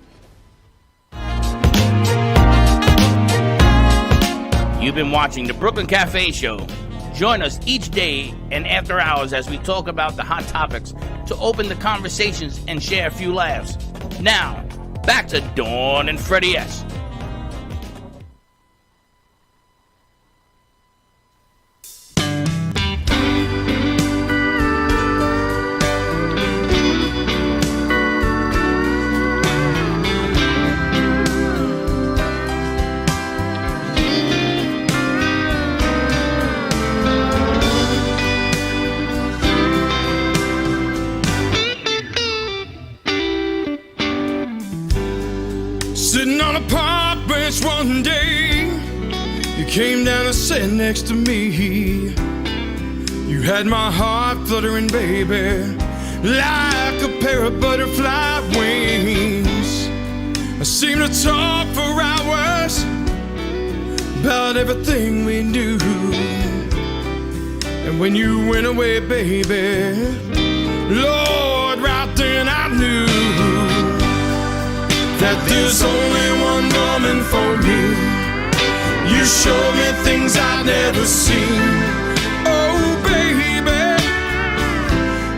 You've been watching the Brooklyn Cafe Show. Join us each day and after hours as we talk about the hot topics to open the conversations and share a few laughs. Now, back to Dawn and Freddie S. Sitting on a park bench one day, you came down and sat next to me. You had my heart fluttering, baby, like a pair of butterfly wings. I seemed to talk for hours about everything we knew. And when you went away, baby, Lord, right then I knew that there's only one woman for me. You showed me things I'd never seen. Oh, baby,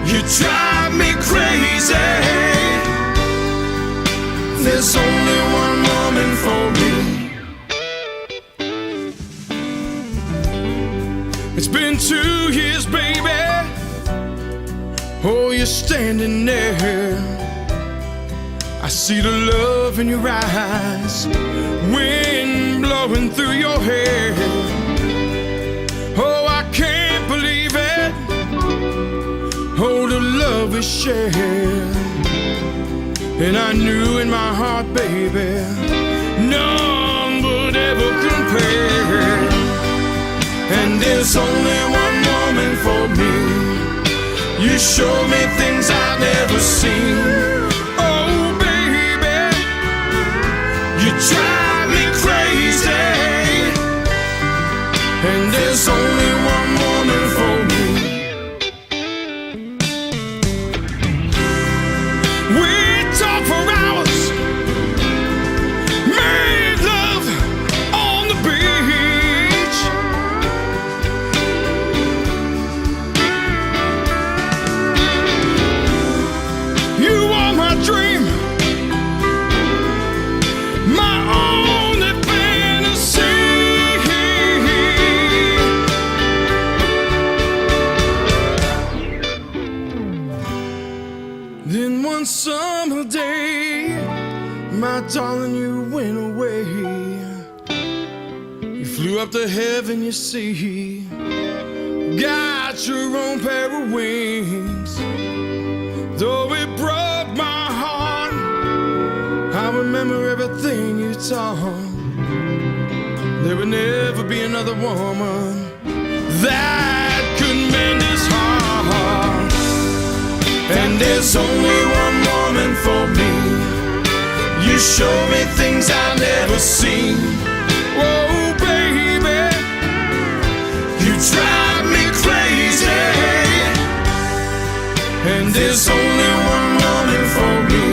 you drive me crazy. There's only one woman for me. It's been 2 years, baby. Oh, you're standing there. I see the love in your eyes, wind blowing through your hair. Oh, I can't believe it. Oh, the love we shared. And I knew in my heart, baby, none would ever compare. And there's only one woman for me. You showed me things I've never seen. You drive me crazy, and there's only one woman for me. We talk for hours, made love on the beach. You one summer day, my darling, you went away. You flew up to heaven, you see, got your own pair of wings. Though it broke my heart, I remember everything you taught. There would never be another woman that could mend his heart. And there's only one woman for me. You show me things I've never seen. Oh, baby, you drive me crazy. And there's only one woman for me.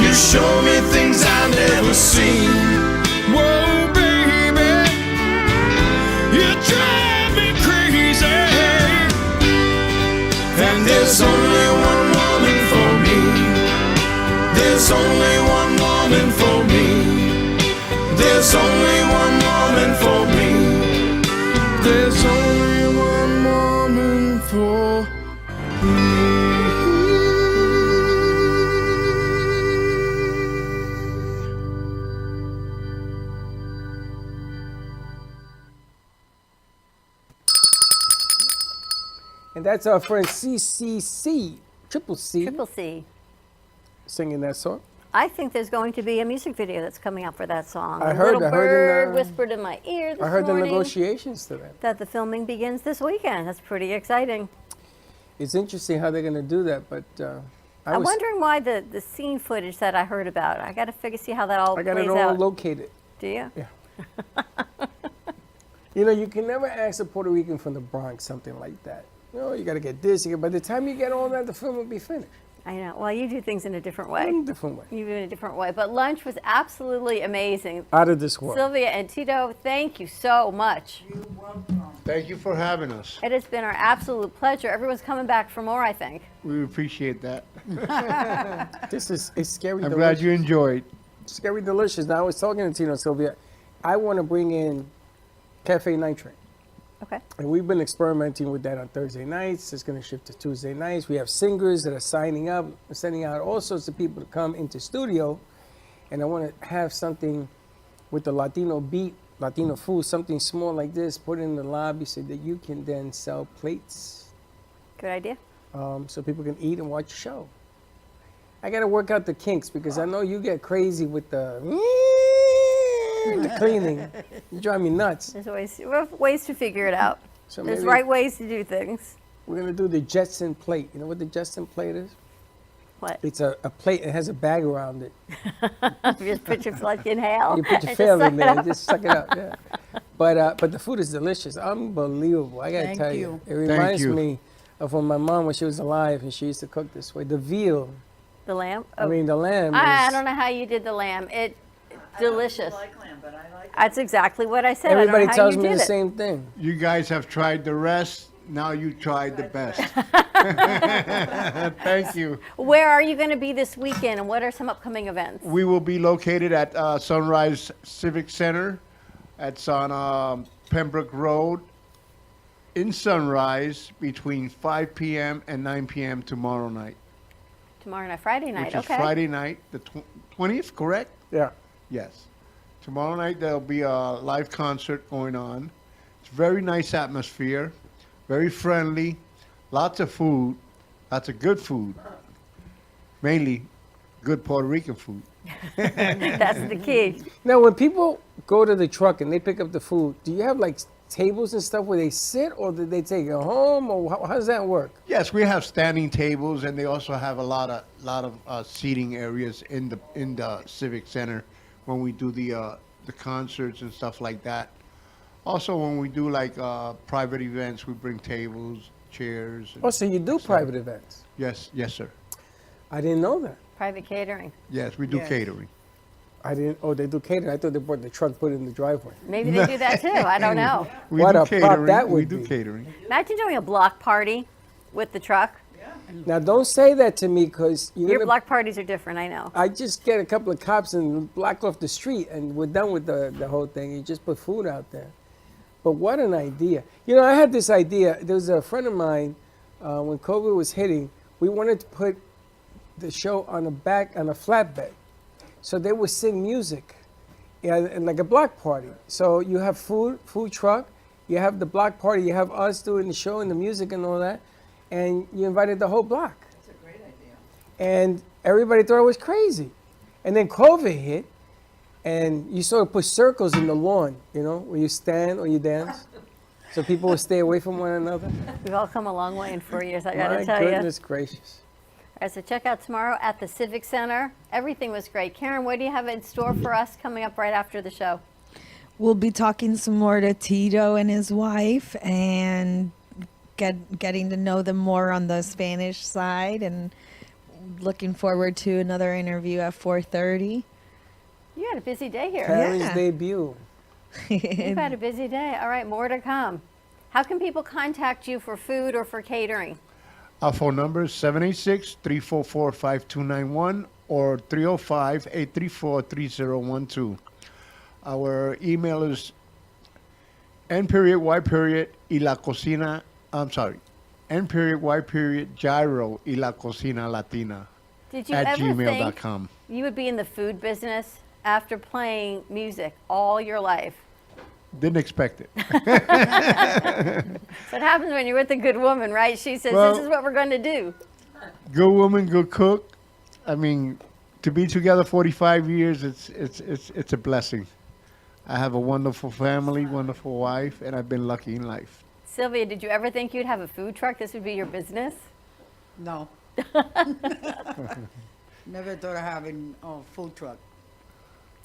You show me things I've never seen. Whoa, baby, you drive me crazy. And there's only one woman for me. There's only one woman for me. There's only one woman for me. There's only one woman for me. And that's our friend CCC, Triple C, Triple C. singing that song. I think there's going to be a music video that's coming out for that song. I A heard- little I heard in bird the- whispered in my ear this I heard morning the negotiations to that. that the filming begins this weekend. That's pretty exciting. It's interesting how they're going to do that, but I'm wondering why the scene footage that I heard about. I got to see how that all I got plays it all out. located. Do you? Yeah. You know, you can never ask a Puerto Rican from the Bronx something like that. You know, you got to get this. By the time you get all that, the film will be finished. I know. Well, you do things in a different way. In a different way. You do it in a different way. But lunch was absolutely amazing. Out of this world. Sylvia and Tito, thank you so much. Thank you for having us. It has been our absolute pleasure. Everyone's coming back for more, I think. We appreciate that. This is it's scary. I'm delicious. glad you enjoyed. Scary delicious. Now I was talking to Tino and Sylvia. I want to bring in Cafe Nitrate. Okay. And we've been experimenting with that on Thursday nights. It's going to shift to Tuesday nights. We have singers that are signing up, sending out all sorts of people to come into studio. And I want to have something with the Latino beat, Latino food, something small like this, put it in the lobby so that you can then sell plates. Good idea. So people can eat and watch the show. I got to work out the kinks because I know you get crazy with the cleaning. You drive me nuts. There's always ways to figure it out. So There's maybe right ways to do things. We're going to do the Jetson plate. You know what the Jetson plate is? What? It's a plate. It has a bag around it. You just put your like inhale. You put your and fail just in suck there it and just suck it up. Yeah. But the food is delicious. Unbelievable. I got to Thank tell you. you. It reminds you. me of when my mom, when she was alive, and she used to cook this way. The veal. The lamb? I mean, the lamb I is... don't know how you did the lamb. Delicious. That's exactly what I said. Everybody I don't know how tells you me did the it. same thing. You guys have tried the rest. Now you tried the best. Thank you. Where are you going to be this weekend, and what are some upcoming events? We will be located at Sunrise Civic Center. It's on Pembroke Road in Sunrise between 5 p.m. and 9 p.m. tomorrow night. Tomorrow night, Friday night. Which Okay. is Friday night, the 20th, correct? Yeah. Yes. Tomorrow night there'll be a live concert going on. It's very nice atmosphere, very friendly, lots of food, lots of good food, mainly good Puerto Rican food. That's the key. Now, when people go to the truck and they pick up the food, do you have like tables and stuff where they sit, or do they take it home, or how does that work? Yes, we have standing tables, and they also have a lot of seating areas in the Civic Center when we do the concerts and stuff like that. Also, when we do like private events, we bring tables, chairs. Oh, so you do private events? Yes, yes, sir. I didn't know that. Private catering. Yes, we do Yes. catering. I didn't. Oh, they do catering. I thought they brought the truck, put it in the driveway. Maybe they do that too. I don't know. What do a prop catering. that We would do be. catering. Imagine doing a block party with the truck. Now, don't say that to me, because Your block parties are different, I know. I just get a couple of cops and block off the street, and we're done with the whole thing. You just put food out there. But what an idea. You know, I had this idea. There was a friend of mine, when COVID was hitting, we wanted to put the show on a flatbed. So they would sing music, and like a block party. So you have food truck, you have the block party, you have us doing the show and the music and all that, and you invited the whole block. That's a great idea. And everybody thought it was crazy. And then COVID hit, and you sort of put circles in the lawn, you know, where you stand or you dance. So people would stay away from one another. We've all come a long way in 4 years, I gotta My tell you. goodness gracious. All right, so check out tomorrow at the Civic Center. Everything was great. Karen, what do you have in store for us coming up right after the show? We'll be talking some more to Tito and his wife and getting to know them more on the Spanish side, and looking forward to another interview at 4:30. You had a busy day here. Karen's debut. You've had a busy day. All right, more to come. How can people contact you for food or for catering? Our phone number is 786-344-5291 or 305-834-3012. Our email is n.y.gyro y la cocina latina Did you at ever gmail.com. think you would be in the food business after playing music all your life? Didn't expect it. So it happens when you're with a good woman, right? She says, Well- this is what we're going to do. Good woman, good cook. I mean, to be together 45 years, it's a blessing. I have a wonderful family, wonderful wife, and I've been lucky in life. Sylvia, did you ever think you'd have a food truck? This would be your business? No. Never thought of having a food truck.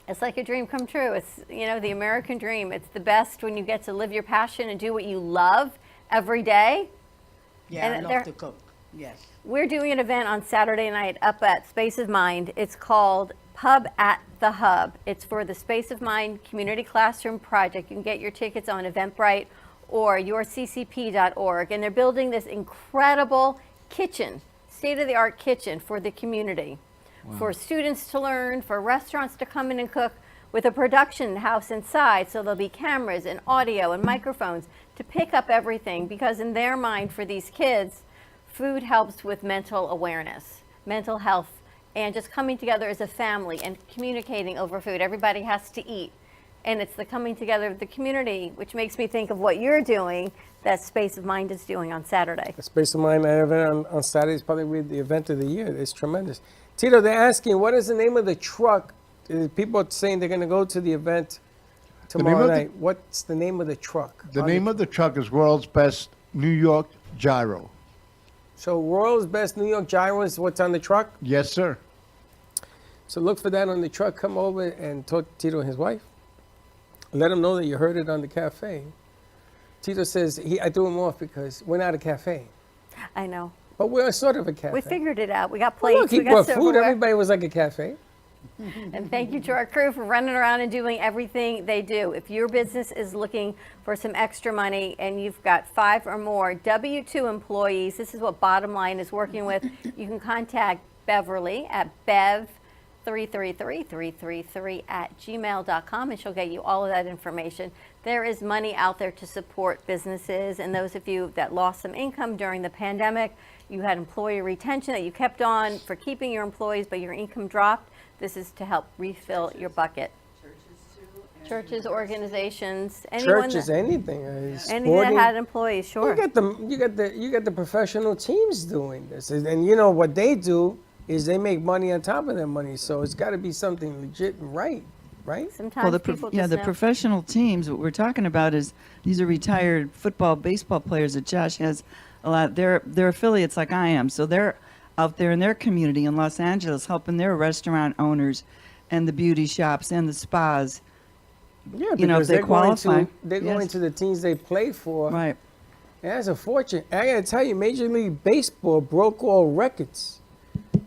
It's like a dream come true. It's, you know, the American dream. It's the best when you get to live your passion and do what you love every day. Yeah, And I there- love to cook. Yes. We're doing an event on Saturday night up at Space of Mind. It's called Pub at the Hub. It's for the Space of Mind Community Classroom Project. You can get your tickets on Eventbrite or yourccp.org. And they're building this incredible kitchen, state-of-the-art kitchen for the community. For students to learn, for restaurants to come in and cook, with a production house inside. So there'll be cameras and audio and microphones to pick up everything, because in their mind, for these kids, food helps with mental awareness, mental health, and just coming together as a family and communicating over food. Everybody has to eat. And it's the coming together of the community, which makes me think of what you're doing, that Space of Mind is doing on Saturday. The Space of Mind event on Saturday is probably the event of the year. It's tremendous. Tito, they're asking, what is the name of the truck? People are saying they're going to go to the event tomorrow night. What's the name of the truck? The name of the truck is World's Best New York Gyro. So World's Best New York Gyro is what's on the truck? Yes, sir. So look for that on the truck. Come over and talk to Tito and his wife. Let them know that you heard it on the cafe. Tito says, I threw him off because we're not a cafe. I know. But we're sort of a cafe. We figured it out. We got Well, plates, look, he we got brought food. silverware. Everybody was like a cafe. And thank you to our crew for running around and doing everything they do. If your business is looking for some extra money and you've got 5 or more W-2 employees, this is what Bottom Line is working with. You can contact Beverly at bev333-333@gmail.com, and she'll get you all of that information. There is money out there to support businesses, and those of you that lost some income during the pandemic, you had employee retention that you kept on for keeping your employees, but your income dropped. This is to help refill your bucket. Churches, organizations, anyone Churches, that, anything. anything that had employees, sure. You got the professional teams doing this, and you know what they do is they make money on top of their money. So it's got to be something legit and right? Sometimes Well, the people yeah, just the know. professional teams. What we're talking about is these are retired football, baseball players that Josh has a lot. They're affiliates like I am, so they're out there in their community in Los Angeles helping their restaurant owners and the beauty shops and the spas. Yeah, you know, if because they qualify. they're Yes. going to the teams they play for. Right. And that's a fortune. And I got to tell you, Major League Baseball broke all records.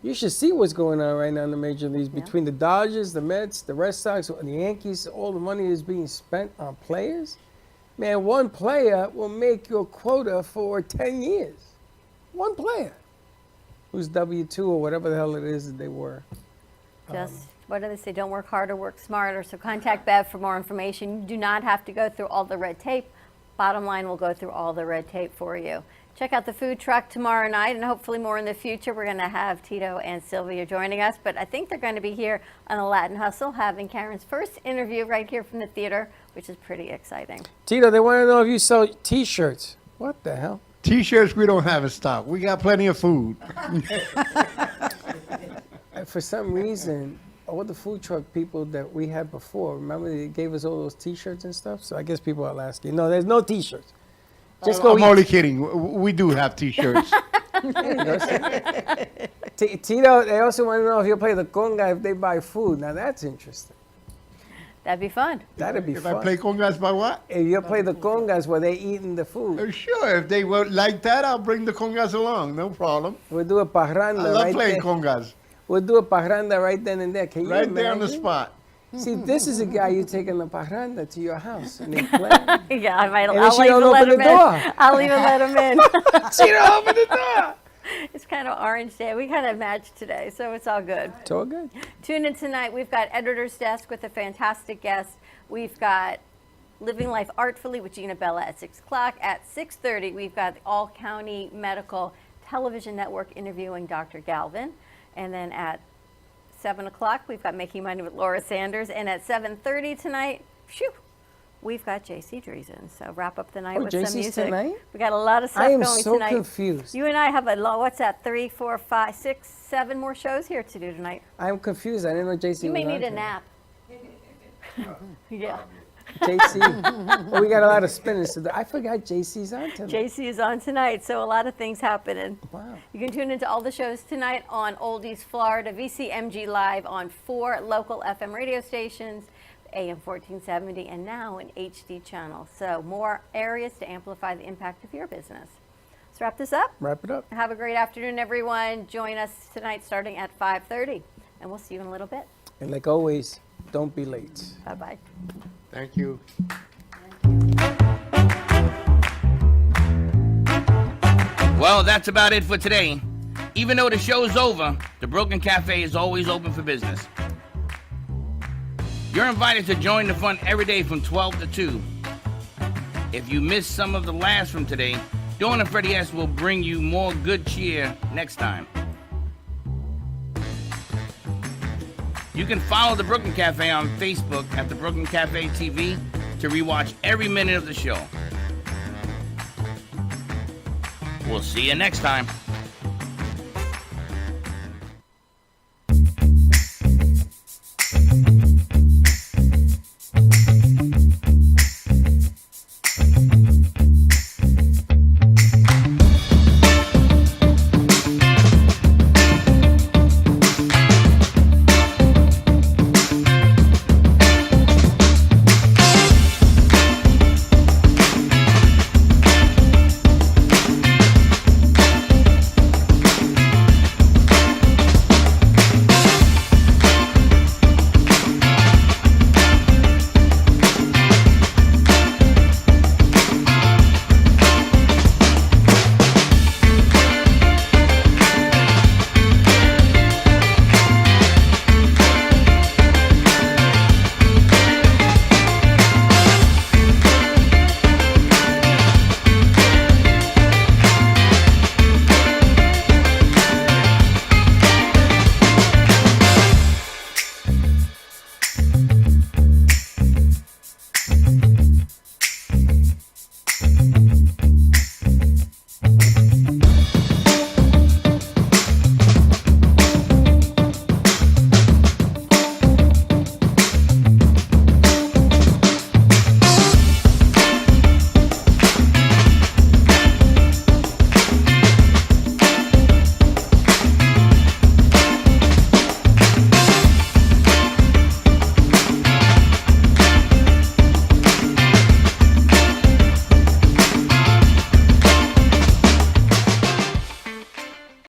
You should see what's going on right now in the major leagues between the Dodgers, the Mets, the Red Sox, and the Yankees. All the money is being spent on players. Man, one player will make your quota for 10 years. One player who's W-2 or whatever the hell it is that they were. Just, what do they say? Don't work harder, work smarter. So contact Bev for more information. You do not have to go through all the red tape. Bottom Line will go through all the red tape for you. Check out the food truck tomorrow night, and hopefully more in the future. We're going to have Tito and Sylvia joining us, but I think they're going to be here on the Latin Hustle, having Karen's first interview right here from the theater, which is pretty exciting. Tito, they want to know if you sell T-shirts. What the hell? T-shirts we don't have in stock. We got plenty of food. For some reason, all the food truck people that we had before, remember they gave us all those T-shirts and stuff? So I guess people are asking. No, there's no T-shirts. Just go I'm eat. only kidding. We do have T-shirts. Tito, they also want to know if you'll play the conga if they buy food. Now that's interesting. That'd be fun. That'd be If fun. I play congas, by what? If you play the congas where they eating the food. Sure, if they would like that, I'll bring the congas along. No problem. We'll do a parranda I love right playing there. congas. We'll do a parranda right then and there. Can you Right there on the imagine? spot. See, this is a guy you taking a parranda to your house and they play. Yeah, I might. And then I'll she even don't let open him the door. in. I'll even let him in. She don't open the door. It's kind of orange day. We kind of matched today, so it's all good. It's all good. Tune in tonight. We've got Editor's Desk with a fantastic guest. We've got Living Life Artfully with Gina Bella at 6 o'clock. At 6:30, we've got the All County Medical Television Network interviewing Dr. Galvin. And then at 7 o'clock, we've got Making Money with Laura Sanders. And at 7:30 tonight, we've got JC Dreesen. So wrap up the night Oh, with some JC's music. tonight? We got a lot of stuff I am going so tonight. confused. You and I have what's that, 3, 4, 5, 6, 7 more shows here to do tonight. I'm confused. I didn't know JC You was may on need a tonight. nap. Yeah. JC. Well, we got a lot of spinners today. I forgot JC's on tonight. JC is on tonight, so a lot of things happening. Wow. You can tune into all the shows tonight on Oldies Florida, VCMG Live on 4 local FM radio stations, AM 1470, and now an HD channel. So more areas to amplify the impact of your business. Let's wrap this up. Wrap it up. Have a great afternoon, everyone. Join us tonight starting at 5:30, and we'll see you in a little bit. And like always, don't be late. Bye-bye. Thank you. Well, that's about it for today. Even though the show's over, the Brooklyn Cafe is always open for business. You're invited to join the fun every day from 12 to 2. If you missed some of the laughs from today, Dawn and Freddie S. will bring you more good cheer next time. You can follow the Brooklyn Cafe on Facebook at the Brooklyn Cafe TV to rewatch every minute of the show. We'll see you next time.